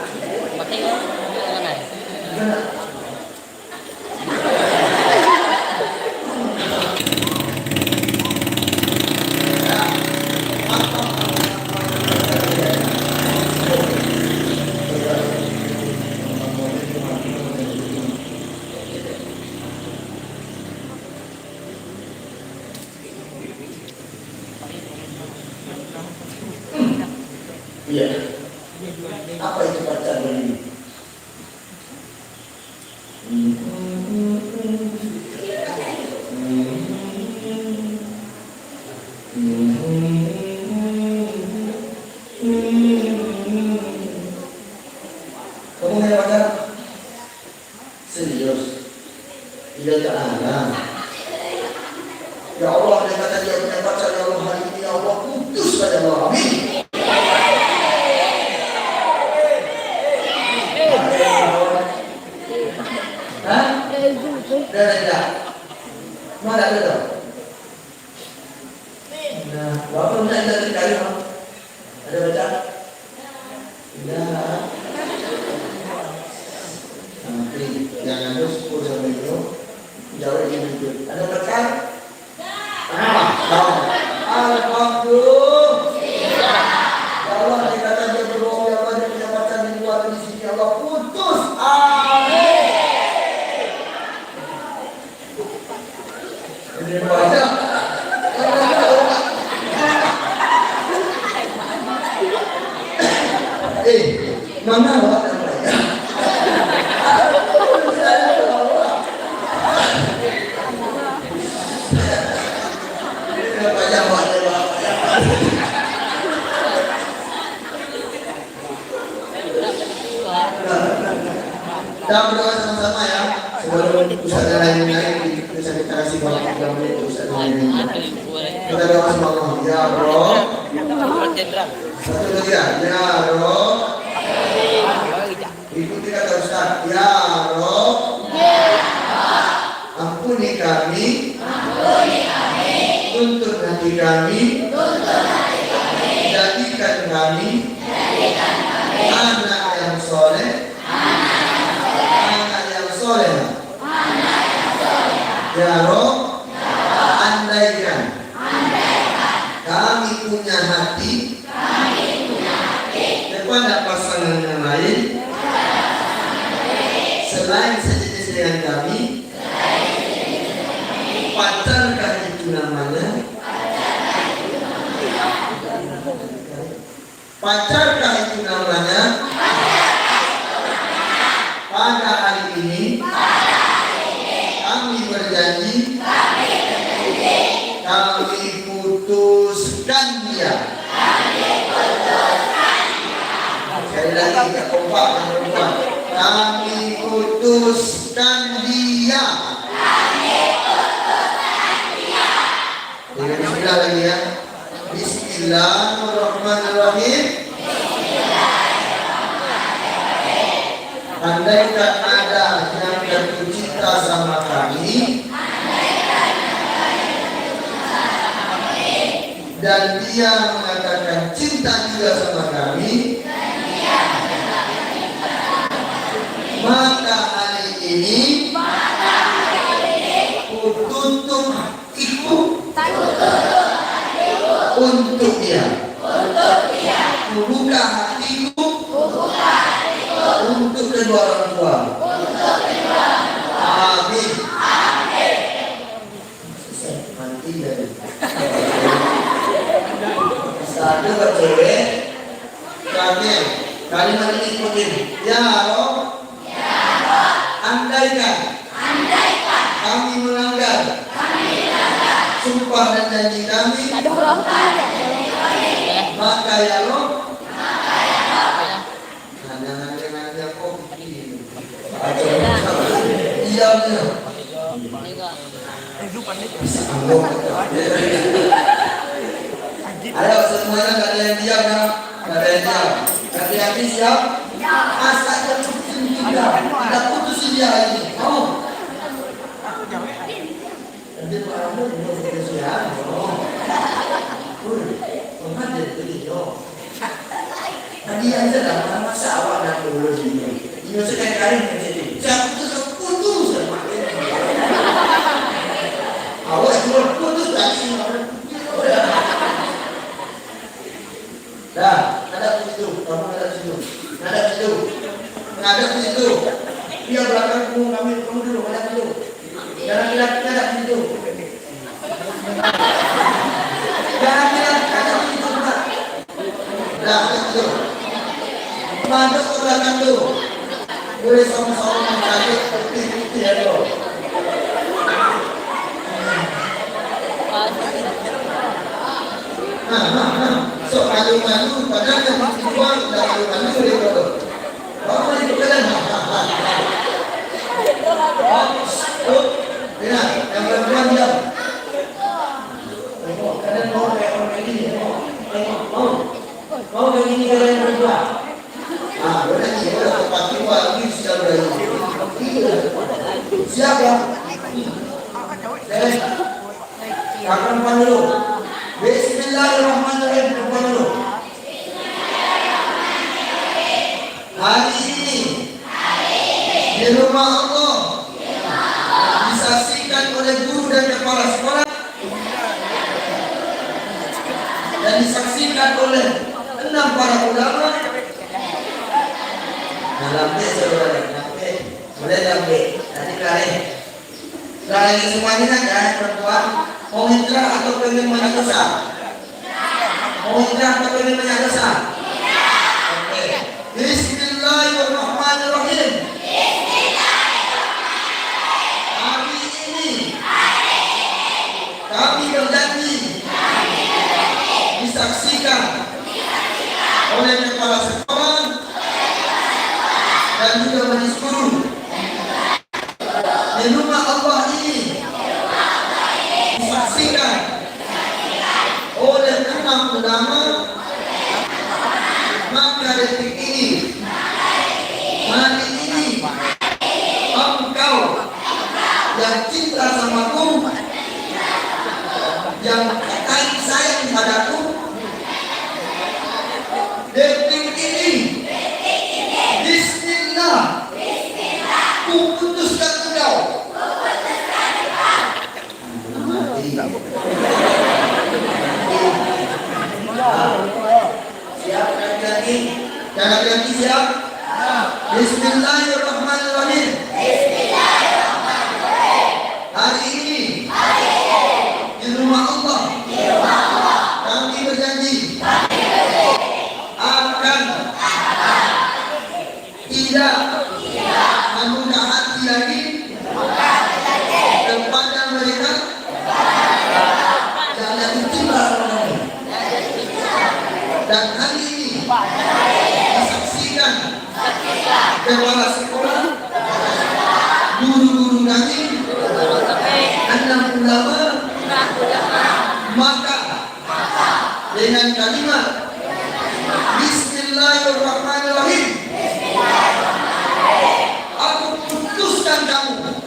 Iya. Apa itu pacar ini? Kamu punya pacar? Serius? Tidak ada. Ya Allah, dia kata dia punya pacar, ya Allah, hari ini ya Allah putus pada Allah. Amin. Tidak. Mana ada tak? Nah, berapa banyak yang dari kali mana? Ada baca? Tidak. Nanti jangan terus kurang itu jauh ini itu. Ada baca? Alhamdulillah. Ya Allah, dikata dia berbohong, ya Allah, dia punya pacar di luar di sini, ya Allah putus. Amin. Ini banyak. Mana awak dan saya? Banyak awak dan kita berdoa sama-sama ya. Sebelum Ustaz lain-lain bisa kita kasih waktu 3 menit Ustaz lain. Kita doa sama Allah. Ya Allah. Satu lagi ya. Ya Allah. Ikuti kata Ustaz. Ya Allah. Ampuni kami. Tuntun hati kami. Jadikan kami anak yang soleh. Ya Rob, andaikan kami punya hati kepada pasangan yang lain selain sejenis dengan kami, pacarkah itu namanya? Pacarkah itu namanya? Pada hari ini kami berjanji kami putuskan dia. Sekali lagi tak kompak dan perempuan. Kami putuskan dia. Dengan bismillah lagi ya. Bismillahirrahmanirrahim. Andaikan ada yang jatuh cinta sama kami dan dia mengatakan cinta juga sama kami, maka hari ini kututup hatiku untuk dia. Kubuka hatiku untuk kedua orang tua. Amin. Mati dari. Satu bercewek. Kalian kalimat ini seperti ini. Ya Rob. Andaikan kami melanggar sumpah dan janji kami ya lo. Nah, jangan yang kopi. Iya. Ayo semuanya nggak ada yang diam ya, nggak ada yang diam. Hati-hati siap. Masa putusin dia, tidak putusin dia ini. Kamu. Nanti kamu belum siap. Tadi aja dah masa awak dah dulu sini. Ini sekali kali jadi. Siap putus sama dia. Awak cuma putus tadi. Dah, ada di situ. Kamu ada di situ. Ada di situ. Ada di situ. Dia belakang kamu dulu, ada di situ. Jangan bilang ada di situ. Jangan bilang ada di situ. Dah, ada di situ. Masuk ke belakang tu. Boleh sama-sama mencari putih-putih ya lo. So malu-malu padahal yang keluar sudah malu-malu dari itu. Baru lagi berjalan. Lihat, yang perempuan diam. Kalian mau kayak orang begini, mau kayak gini kalian berdua. Boleh kita tempat tua ini sudah berani. Siap ya? Yang perempuan dulu. Bismillahirrahmanirrahim. Perempuan dulu. Hari ini di rumah Allah disaksikan oleh guru dan kepala sekolah dan disaksikan oleh 6 para ulama. Nah, lambe saudara, lambe, boleh lambe, nanti kalian. Kalian semuanya kan perempuan mau hijrah atau pengen menyaksa? Mau hijrah atau pengen menyaksa? Oke. Bismillahirrahmanirrahim. Hari ini kami berjanji disaksikan oleh kepala sekolah dan juga majelis guru di rumah Allah ini disaksikan oleh 6 ulama, maka detik ini hari ini engkau yang cinta samaku, yang kasih sayang padaku, detik ini Bismillah ku putuskan engkau. Siap lagi-lagi? Jangan lagi siap? Bismillahirrahmanirrahim. Hari ini di rumah Allah kami berjanji akan tidak membuka hati lagi kepada mereka yang ditimpa dan hari ini disaksikan kepala sekolah, guru-guru kami, 6 ulama, maka dengan kalimat Bismillahirrahmanirrahim aku putuskan kamu.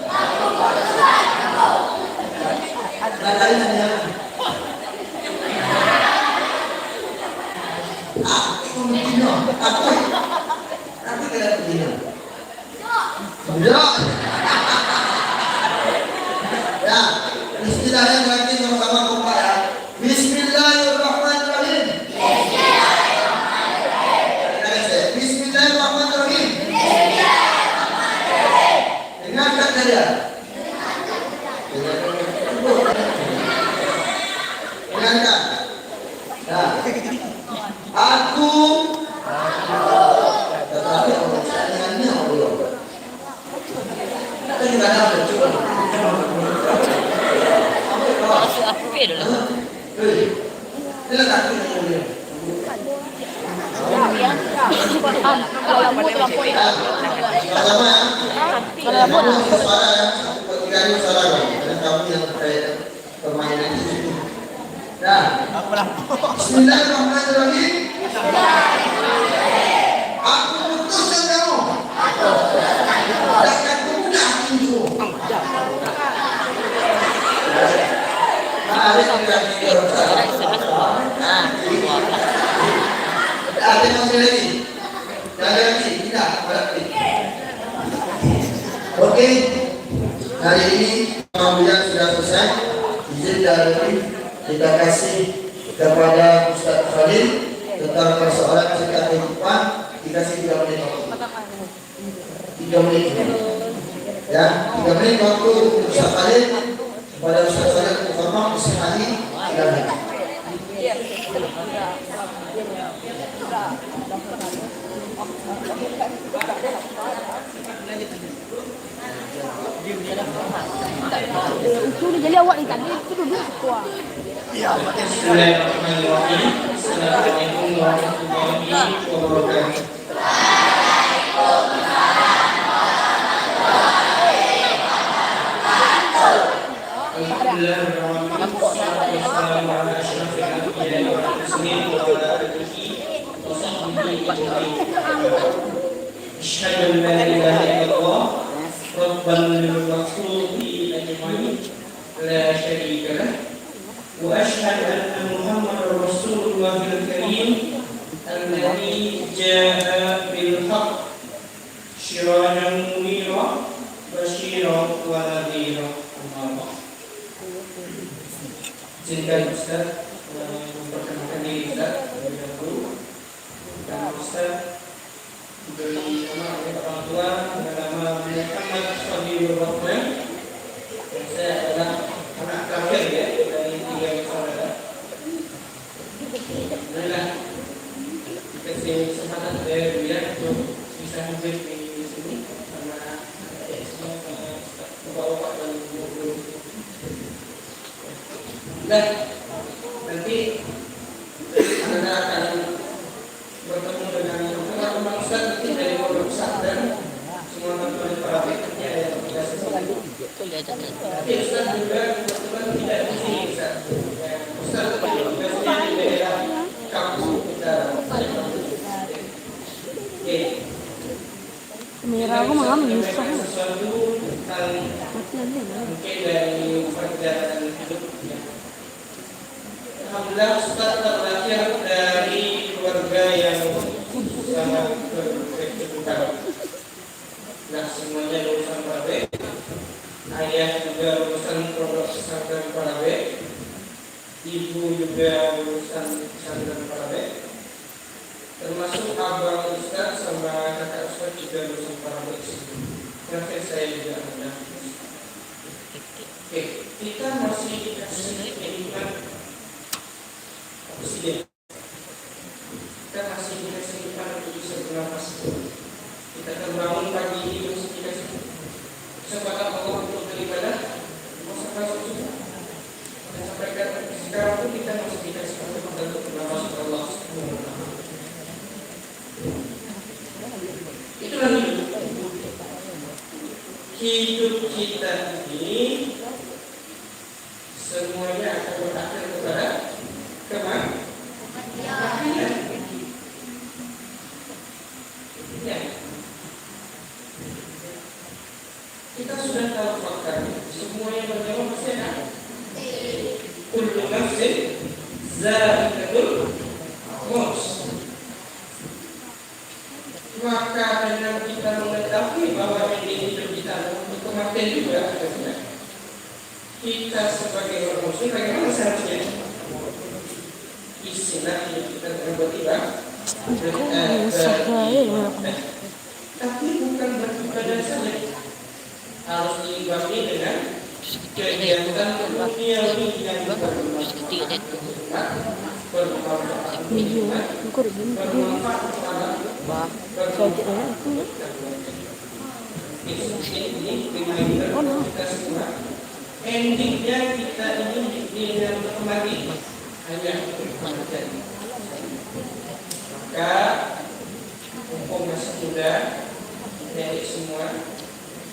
Aku tidak begini. Tidak. Ya, istilahnya berarti sama-sama kompak ya. Bismillahirrahmanirrahim. Bismillahirrahmanirrahim. Dengarkan saja. Dengarkan. Nah, aku tetapi orang salingannya Allah. Kita juga ada coba. Nah, Bismillahirrahmanirrahim. Aku putuskan kamu. Dan kuda hatimu. Ada yang ada masih lagi. Ada lagi, tidak. Oke, hari ini Alhamdulillah sudah selesai. Izin dari kita kasih kepada Ustaz Khalil tentang persoalan sekitar kehidupan, dikasih 3 menit waktu. 3 menit. Ya, 3 menit waktu untuk Ustaz Khalil. Kepada Ustaz Khalil Muhammad Ustaz Khalil, silakan. Itu jadi awak ni tadi itu duduk kuat. Bismillahirrahmanirrahim. Assalamualaikum warahmatullahi wabarakatuh. Asyhadu an la ilaha illallah rabban lil makhluqin ajmain la syarika lah wa asyhadu anna muhammadar rasulullahil karim alladzi jaa bil haqq syirajan munira basyiran wa nadhira. Izinkan Ustaz memperkenalkan diri Ustaz terlebih dahulu. Dan Ustaz diberi nama oleh orang tua dengan nama Muhammad Fadilur Rahman. Dan saya adalah anak terakhir ya dari 3 saudara. Alhamdulillah dikasih kesempatan dari beliau untuk bisa hadir di sini karena semua bapak-bapak dan ibu-ibu. Dan nanti Anda akan bertemu dengan teman-teman Ustaz nanti dari Pondok Pesantren, semua teman-teman para berikutnya yang tidak sesuai. Nanti Ustaz juga kebetulan tidak di sini Ustaz. Ustaz tugasnya di daerah kampung kita. Oke. Merah aku mengambil susah. Sesuatu tentang mungkin dari perjalanan hidupnya. Alhamdulillah Ustaz terlahir dari keluarga yang sangat berkecukupan. Nah, semuanya lulusan Parabe. Ayah juga lulusan Pondok Pesantren Parabe. Ibu juga lulusan pesantren Parabe. Termasuk abang Ustaz sama kakak Ustaz juga lulusan Parabe. Terakhir saya juga ada. Oke, kita masih dikasih kehidupan oksigen. Kita masih dikasih kehidupan untuk bisa bernafas. Kita terbangun pagi ini masih dikasih kesempatan Allah untuk beribadah. Masuk juga. Dan sampai sekarang pun kita masih dikasih kesempatan untuk bernafas kepada Allah. Itulah hidup. Hidup kita ini semuanya akan berakhir kepada kematian. Ya. Kita sudah tahu faktanya. Semua yang bernyawa pasti akan kullu nafsin za'iqatul maut. Maka dengan kita mengetahui bahwa ini hidup kita untuk kematian juga akhirnya, kita sebagai orang muslim bagaimana seharusnya istilah hidup kita berbuat ibadah, tapi bukan beribadah saja, harus diimbangi dengan kegiatan duniawi yang bermanfaat, bermanfaat kita semua. Endingnya kita ini dengan kembali hanya kematian. Maka mumpung masih muda, dari semua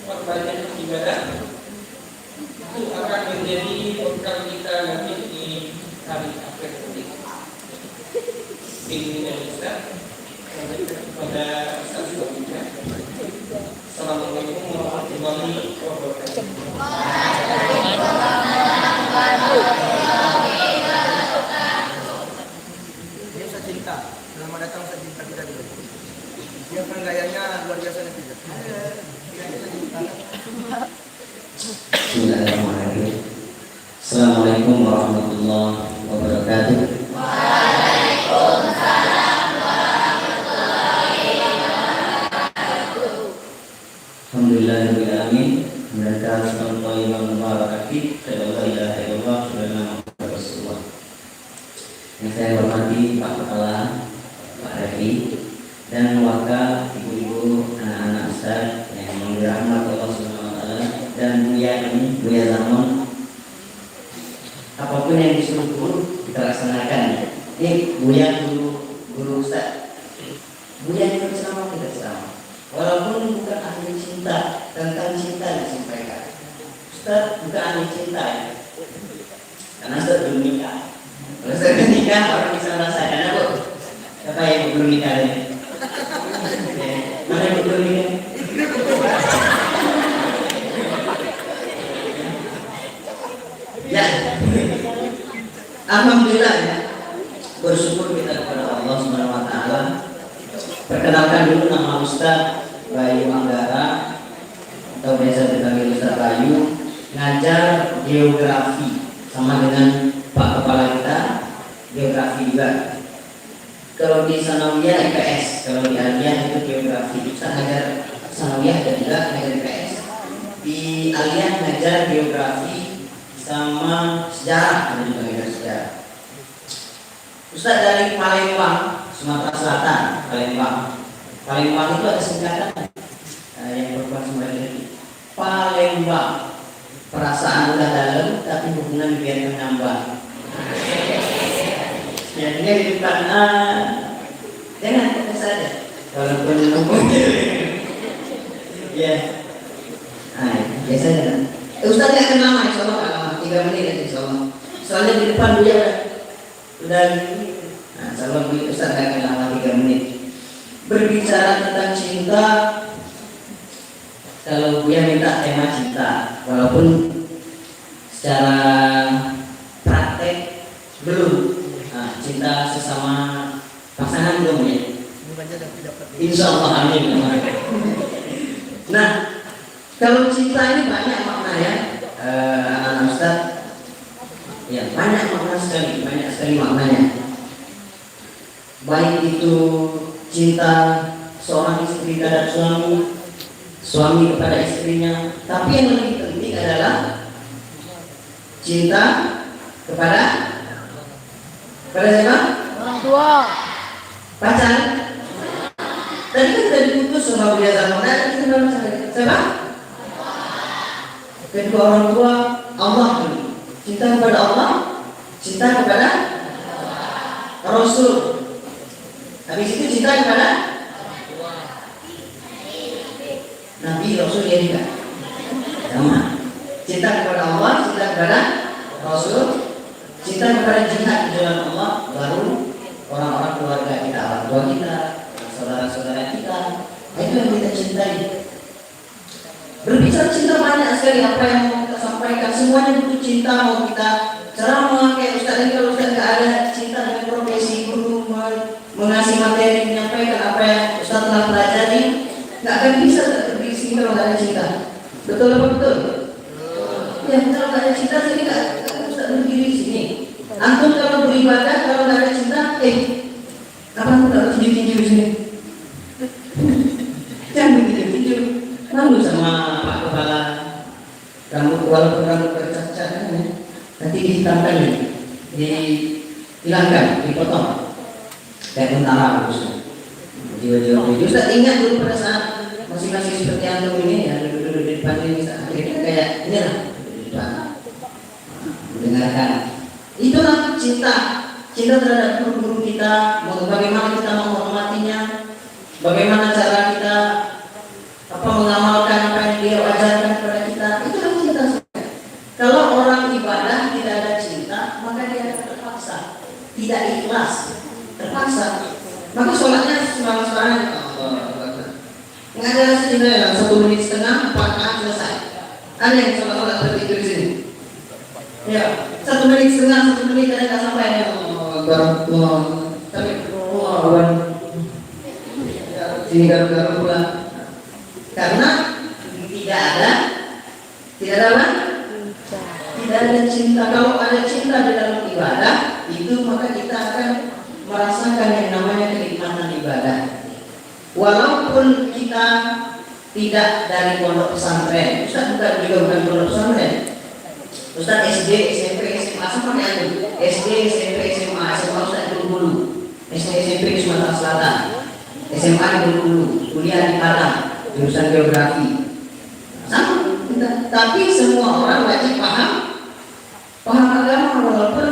perbanyak ibadah itu akan menjadi bekal kita nanti di hari akhir nanti. Ini dari Ustaz. Kepada Ustaz selanjutnya. Assalamualaikum warahmatullahi wabarakatuh. Ini Ustaz Cinta. Selamat datang Ustaz Cinta kita dulu. Dia kan gayanya luar biasa netizen. Bismillahirrahmanirrahim. Assalamualaikum warahmatullahi wabarakatuh. Alhamdulillahirabbil alamin. Mereka sallallahu alaihi wasallam la ilaha illallah wa rasulullah. Yang saya hormati Pak Kepala, Pak Revi, dan wakil ibu-ibu, anak-anak Ustaz yang dirahmati Allah Subhanahu wa taala, dan Buya Zamon. Apapun yang disuruh guru kita laksanakan. Ini Buya guru Ustaz. Buya yang ceramah kita ceramah. Walaupun bukan ahli cinta, tentang cinta disampaikan. Ustaz bukan ahli cinta ya. Karena Ustaz belum nikah. Kalau Ustaz belum nikah, orang bisa merasakan apa? Siapa yang belum nikah ini? Mana yang belum nikah? Ya, alhamdulillah ya. Bersyukur kita kepada Allah Subhanahu wa taala. Perkenalkan dulu nama Ustaz Bayu Anggara atau biasa dipanggil Ustaz Bayu, ngajar geografi sama dengan Pak Kepala kita, geografi juga. Kalau di Sanawiyah IPS, kalau di Aliyah itu geografi. Ustaz ngajar Sanawiyah dan juga ngajar IPS. Di Aliyah ngajar geografi sama sejarah, ada juga ngajar sejarah. Ustaz dari Palembang, Sumatera Selatan, Palembang itu ada singkatan yang berhubungan sama ini. Palembang, perasaan udah dalam, tapi hubungan biar menambah. Ya, ini di depan jangan kata saja. Walaupun ya, biasanya. Ustaz nggak kenal nama, insyaallah 3 menit aja insyaallah. Soalnya di depan dia udah. Nah, kalau Ustaz akan lama 3 menit berbicara tentang cinta. Kalau dia minta tema cinta, walaupun secara praktek belum. Nah, cinta sesama pasangan belum ya. Insya Allah amin. Nah, kalau cinta ini banyak makna ya, anak Ustaz. Ya, banyak makna sekali, banyak sekali maknanya. Baik itu cinta seorang istri terhadap suami, suami kepada istrinya, tapi yang lebih penting adalah cinta kepada siapa? Orang tua. Pacar. Tadi kan sudah diputus sama Buya Zamon. Itu nama siapa? Kedua orang tua, Allah dulu. Cinta kepada Allah, cinta kepada Rasul. Habis itu cinta kepada Nabi, Rasul, ya juga sama. Cinta kepada Allah, cinta kepada Rasul, cinta kepada jihad di jalan Allah, baru orang-orang keluarga kita, orang tua kita, saudara-saudara kita. Itu yang kita cintai. Berbicara cinta banyak sekali apa yang mau kita sampaikan. Semuanya butuh cinta. Mau kita ceramah kayak Ustaz ini, kalau Ustaz nggak ada cinta dengan profesi guru, mengasih materi, menyampaikan apa yang Ustaz telah pelajari, nggak akan bisa berdiri sini kalau nggak ada cinta. Betul apa betul? Ya, kalau nggak ada cinta sini nggak Ustaz berdiri sini. Antum kalau beribadah kalau nggak ada cinta, kapan udah harus tinju di sini? Jangan tinju. Malu sama Pak Kepala. Rambut walaupun rambut bercacat, nanti dihitamkan, dihilangkan, dipotong. Kayak tentara harusnya. Jiwa-jiwa. Ustaz ingat dulu pada saat masing-masing seperti antum ini ya, duduk di depan ini kayak ini lah, di depan. Mendengarkan. Itulah cinta. Cinta terhadap guru-guru kita, bagaimana kita menghormatinya, bagaimana cara kita mengamalkan apa yang dia ajarkan kepada kita. Itulah cinta. Kalau orang ibadah tidak ada cinta, maka dia akan terpaksa tidak ikhlas, terpaksa, maka sholatnya semangat-semangat. Nggak ada rasanya, 1 menit setengah, 4 rakaat selesai. Ada yang sholat tertidur di sini. Ya, 1 menit setengah, 1 menit ada nggak sampai ya. Sampai sini garu-garu pula. Karena tidak ada apa? Tidak ada cinta. Kalau ada cinta di dalam ibadah, itu maka kita akan merasakan yang namanya kenikmatan ibadah. Walaupun kita tidak dari pondok pesantren, Ustaz juga bukan pondok pesantren. Ustaz SD, SMP, SMA sama kayak itu. SD, SMP, SMA Ustaz dulu. SD, SMP di Sumatera Selatan, SMA dulu, kuliah di Padang, jurusan geografi. Sama. Tapi semua orang wajib paham agama, walaupun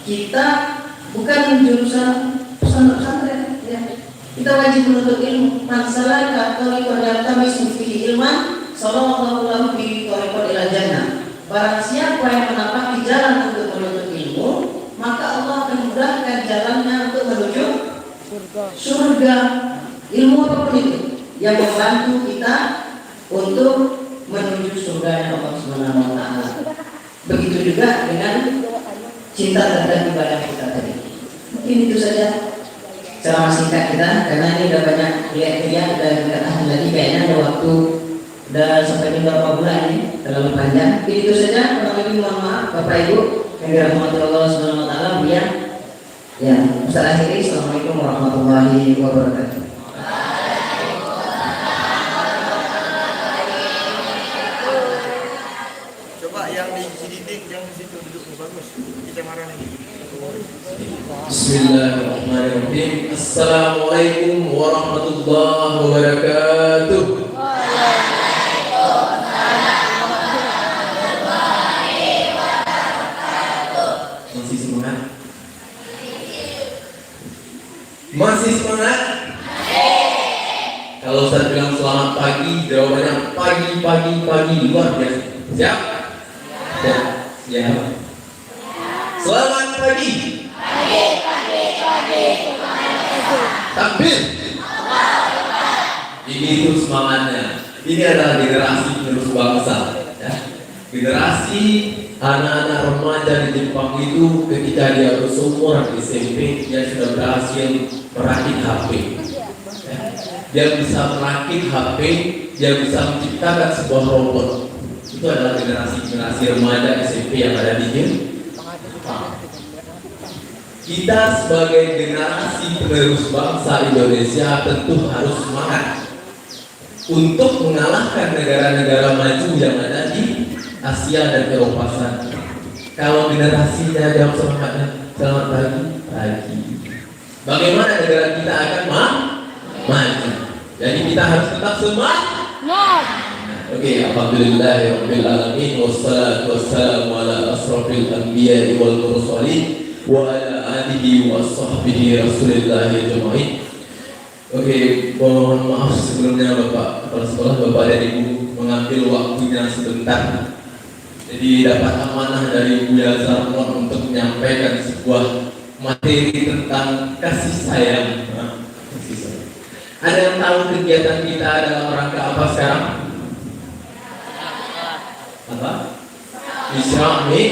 kita bukan jurusan pesantren. Ya. Kita wajib menuntut ilmu. Masalah katolik berdatabase mufti ilman, sallallahu alaihi ila jannah. Barang siapa yang menapaki jalan untuk menuntut ilmu, maka Allah akan mudahkan jalannya untuk menuju surga. Ilmu apapun itu yang membantu kita untuk menuju surga Allah Subhanahu wa taala. Begitu juga dengan cinta terhadap ibadah kita tadi. Mungkin itu saja ceramah singkat kita, karena ini udah banyak lihat-lihat dan kata lagi kayaknya ada waktu udah sampai beberapa bulan ini terlalu panjang. Mungkin itu saja. Kurang lebih mohon maaf Bapak Ibu yang dirahmati Allah Subhanahu wa taala. Ya, Ustaz akhiri. Assalamualaikum warahmatullahi wabarakatuh. Coba yang di dinding, yang di situ duduk bagus. Kita marah lagi. Bismillahirrahmanirrahim. Assalamualaikum warahmatullahi wabarakatuh. Masih semangat? Masih semangat? Kalau Ustaz bilang selamat pagi, jawabannya pagi luar biasa. Siap? Ya. Selamat pagi. Takbir. Ini itu semangatnya. Ini adalah generasi penerus bangsa. Ya. Generasi anak-anak remaja di Jepang itu ketika dia berseumuran di SMP, dia sudah berhasil merakit HP. Ya. Dia bisa merakit HP, dia bisa menciptakan sebuah robot. Itu adalah generasi remaja SMP yang ada di Jepang. Kita sebagai generasi penerus bangsa Indonesia tentu harus semangat untuk mengalahkan negara-negara maju yang ada di Asia dan Eropa sana. Kalau generasinya jawab semangatnya selamat pagi. Bagaimana negara kita akan maju? Jadi kita harus tetap semangat. Oke, alhamdulillahirabbil alamin wassalatu wassalamu ala asrofil anbiya'i wal mursalin wa ala alihi wa sahbihi rasulillah ajma'in. Oke, mohon maaf sebelumnya Bapak Kepala Sekolah, Bapak dan Ibu mengambil waktunya sebentar. Jadi dapat amanah dari Buya Zarmon untuk menyampaikan sebuah materi tentang kasih sayang. Ada yang tahu kegiatan kita dalam rangka apa sekarang? Apa? Isra-Mi.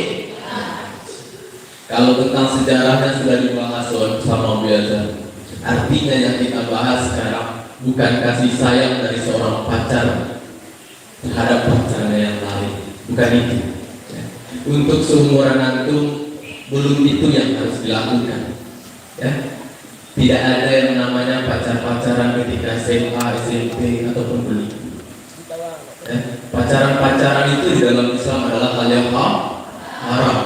Kalau tentang sejarahnya sudah dibahas sama biasa. Artinya yang kita bahas sekarang bukan kasih sayang dari seorang pacar terhadap pacarnya yang lain, bukan itu. Ya. Untuk seumuran antum belum itu yang harus dilakukan. Ya. Tidak ada yang namanya pacar-pacaran ketika SMA, SMP ataupun kuliah. Ya. Pacaran-pacaran itu di dalam Islam adalah hal yang haram.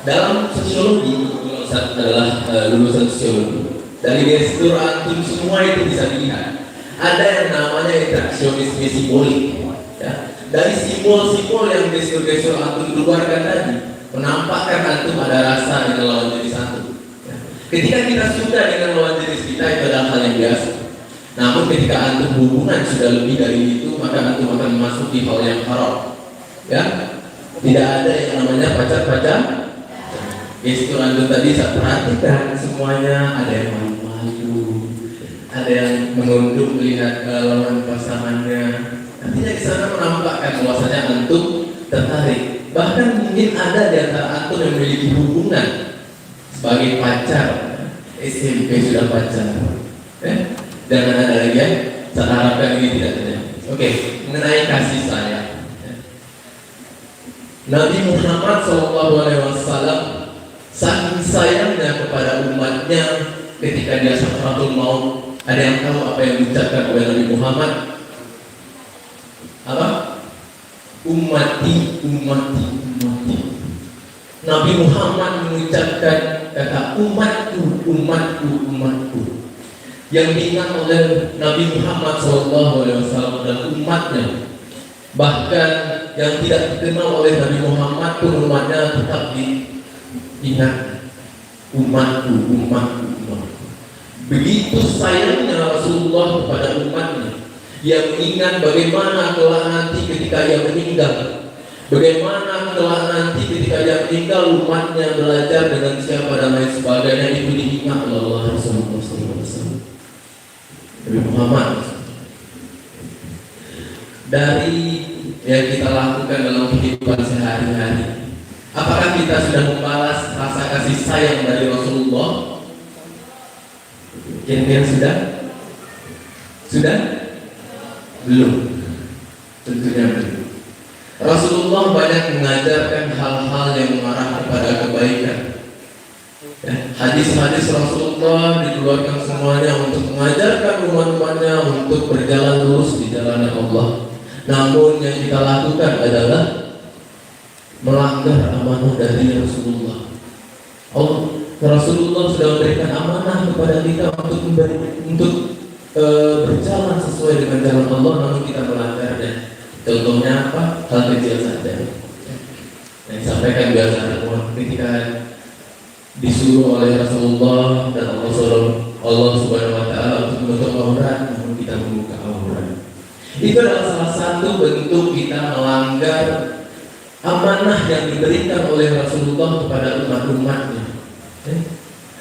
Dalam sosiologi, Ustaz adalah lulusan sosiologi. Dari gestur antum semua itu bisa dilihat. Ada yang namanya interaksionisme simbolik. Ya. Dari simbol-simbol yang gestur-gestur antum keluarkan tadi, menampakkan antum ada rasa dengan lawan jenis antum. Ya. Ketika kita suka dengan lawan jenis kita, itu adalah hal yang biasa. Namun ketika antum hubungan sudah lebih dari itu, maka antum akan memasuki hal yang haram. Ya. Tidak ada yang namanya pacar-pacar. gestur antum tadi saya perhatikan semuanya, ada yang malu-malu, ada yang menunduk melihat lawan pasangannya. Artinya di sana menampakkan bahwasanya antum tertarik. Bahkan mungkin ada di antara antum yang memiliki hubungan sebagai pacar, SMP sudah pacar. Jangan ada lagi ya. Saya harapkan ini tidak terjadi. Oke, mengenai kasih sayang. Nabi Muhammad SAW saking sayangnya kepada umatnya ketika dia sakratul maut. Ada yang tahu apa yang diucapkan oleh Nabi Muhammad? Apa? Ummati, ummati, ummati. Nabi Muhammad mengucapkan kata umatku, umatku, umatku. Yang diingat oleh Nabi Muhammad SAW adalah umatnya. Bahkan yang tidak dikenal oleh Nabi Muhammad pun umatnya tetap diingat. Umatku, umatku, umatku. Begitu sayangnya Rasulullah kepada umatnya. Dia mengingat bagaimana kelak nanti ketika dia meninggal. Bagaimana kelak nanti ketika dia meninggal umatnya belajar dengan siapa dan lain sebagainya, itu diingat oleh Allah Rasulullah SAW. Nabi Muhammad. Dari yang kita lakukan dalam kehidupan sehari-hari, apakah kita sudah membalas rasa kasih sayang dari Rasulullah? Kira-kira sudah? Sudah? Belum. Tentunya belum. Rasulullah banyak mengajarkan hal-hal yang mengarah kepada kebaikan. Hadis-hadis Rasulullah dikeluarkan semuanya untuk mengajarkan umat-umatnya untuk berjalan lurus di jalan Allah. Namun yang kita lakukan adalah melanggar amanah dari Rasulullah. Rasulullah sudah memberikan amanah kepada kita untuk berjalan sesuai dengan jalan Allah, namun kita melanggarnya. Contohnya apa? Hal kecil saja. Yang disampaikan biasa ketika disuruh oleh Rasulullah dan Allah Subhanahu Wa Taala untuk menutup aurat, namun kita membuka aurat. Itu adalah salah satu bentuk kita melanggar amanah yang diberikan oleh Rasulullah kepada umat-umatnya.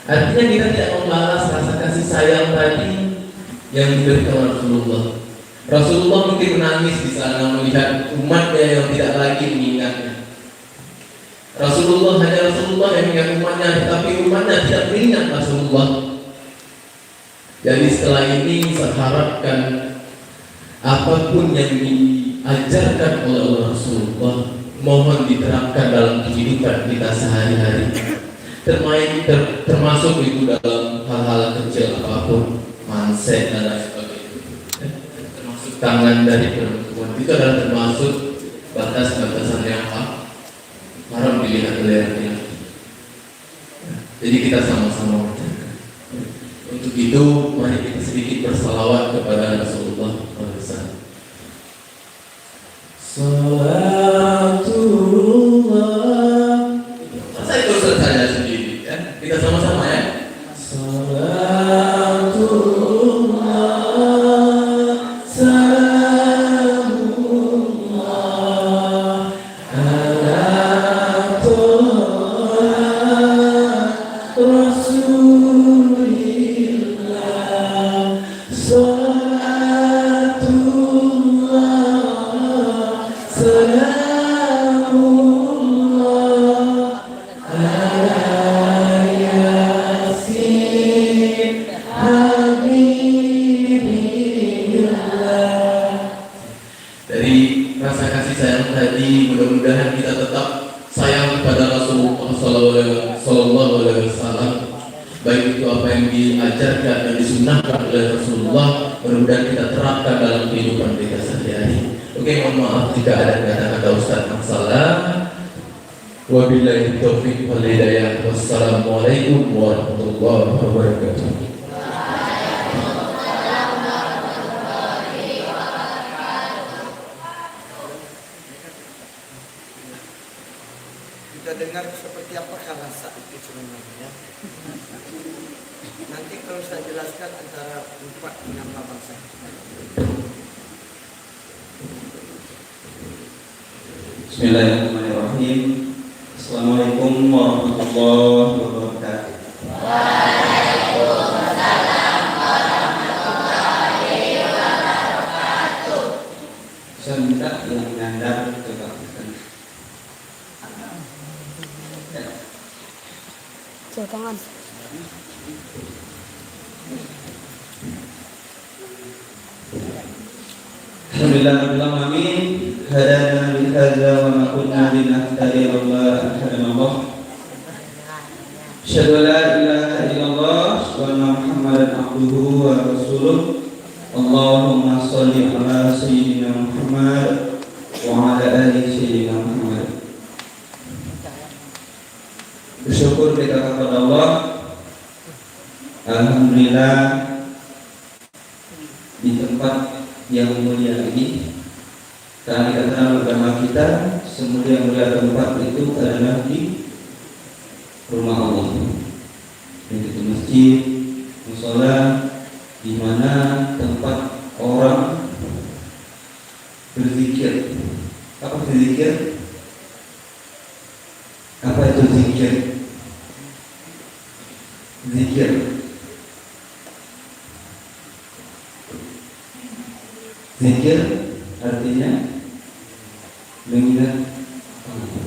Artinya kita tidak membalas rasa kasih sayang tadi yang diberikan oleh Rasulullah. Rasulullah mungkin menangis di sana melihat umatnya yang tidak lagi mengingatnya. Rasulullah hanya Rasulullah yang mengingat umatnya, tetapi umatnya tidak mengingat Rasulullah. Jadi setelah ini saya harapkan apapun yang diajarkan oleh Rasulullah mohon diterapkan dalam kehidupan kita sehari-hari. Termasuk itu dalam hal-hal kecil apapun, mindset dan lain sebagainya. Termasuk tangan dari perempuan itu adalah termasuk batas-batasan yang haram dilihat oleh laki-laki. Jadi kita sama-sama menjaga. Untuk itu mari kita sedikit bersalawat kepada Rasulullah SAW. Salatullah. Saya terus saja sendiri ya. Kita sama-sama ya. Salatullah, salamullah ala Rasulillah. Salatullah, salamullah ala Yasin Habibillah. Dari rasa kasih sayang tadi, mudah-mudahan kita tetap sayang kepada Rasulullah Sallallahu Alaihi Wasallam. Baik itu apa yang diajarkan dan disunnahkan oleh Rasulullah, mudah-mudahan kita terapkan dalam kehidupan kita sehari-hari. Oke, mohon maaf jika ada kata-kata Ustaz yang salah. Wabillahi taufiq wal hidayah. Wassalamualaikum warahmatullahi wabarakatuh. Kita dengar seperti apakah rasa itu sebenarnya. Nanti kalau saya jelaskan antara 4 dengan 8 saja. Bismillahirrahmanirrahim. Assalamualaikum warahmatullahi wabarakatuh. Saya minta yang menyandar ke belakang. Jangan. Alhamdulillahirrahmanirrahim. Hadana li hadza wa ma kunna linahtadiya laula an hadana Allah. Asyhadu an la ilaha illallah wa anna Muhammadan abduhu wa rasuluh. Allahumma shalli ala sayyidina Muhammad wa ala ali sayyidina Muhammad. Bersyukur kita kepada Allah. Alhamdulillah di tempat yang mulia ini, karena dikatakan agama kita semulia-mulia tempat itu adalah di rumah Allah, yaitu masjid, musola, di mana tempat orang berzikir. Apa berzikir? Apa itu zikir? Zikir Zikir artinya mengingat Allah.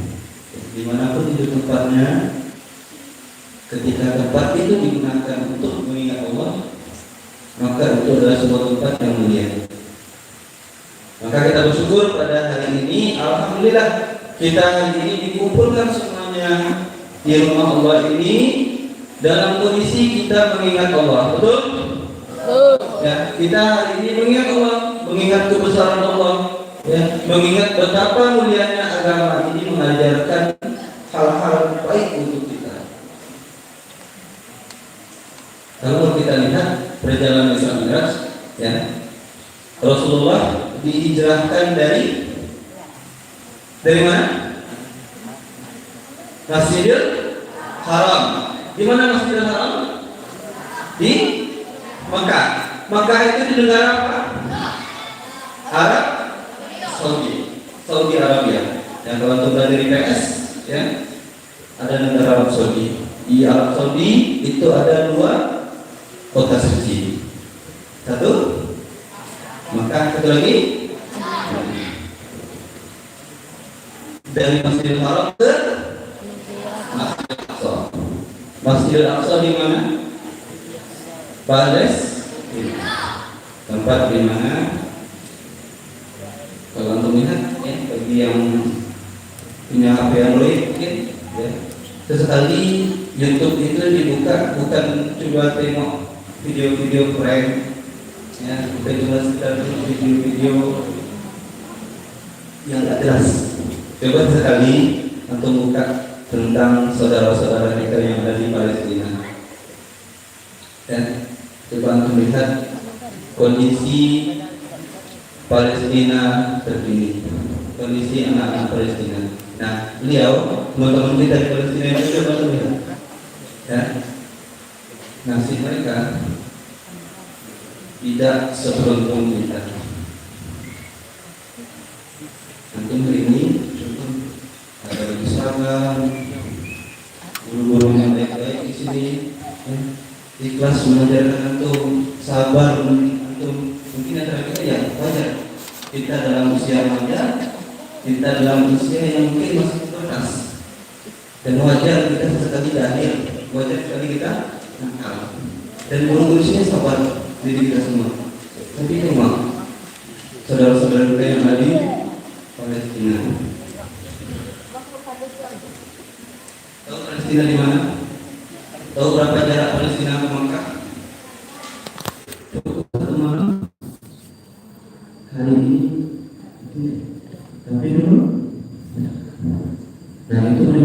Dimanapun itu tempatnya, ketika tempat itu digunakan untuk mengingat Allah, maka itu adalah sebuah tempat yang mulia. Maka kita bersyukur pada hari ini, alhamdulillah kita hari ini dikumpulkan semuanya di rumah Allah ini dalam kondisi kita mengingat Allah. Betul? Ya, kita hari ini mengingat Allah, mengingat kebesaran Allah, ya, mengingat betapa mulianya agama ini mengajarkan hal-hal baik untuk kita. Kalau kita lihat perjalanan Isra Mi'raj, ya, Rasulullah dihijrahkan dari mana? Masjidil Haram. Di mana Masjidil Haram? Di Mekah. Mekah itu di negara apa? Arab Saudi Arabia. Yang kalau untuk belajar di PS, ya, ada negara Arab Saudi. Di Arab Saudi itu ada 2 kota suci. Satu Mekah, satu lagi dari Masjidil Haram ke Masjidil Aqsa. Masjidil Aqsa di mana? Palestina, tempat di mana kalau untuk lihat, ya, bagi yang punya HP Android mungkin, ya, sesekali YouTube itu dibuka bukan coba tengok video-video prank, ya, bukan cuma sekedar video-video yang tidak jelas. Coba sekali untuk buka tentang saudara-saudara kita yang ada di Palestina, dan coba untuk melihat kondisi Palestina terkini, kondisi anak-anak Palestina. Nah, beliau, teman-teman kita di Palestina itu coba lihat, ya, nasib mereka tidak seberuntung kita. Antum ini ada bagi seragam, guru-guru yang baik-baik di sini, ya, ikhlas mengajarkan antum, sabar antum. Mungkin ada kita ya wajar, kita dalam usia remaja, kita dalam usia yang mungkin masih berkelas, dan wajar kita sesekali lahir, wajar sekali kita nakal, dan guru-guru sini sabar diri kita semua. Tapi memang saudara-saudara kita yang ada di Palestina, tahu Palestina di mana? Tahu berapa jarak Palestina ke Makkah? Hari ini, tapi dulu, nah itu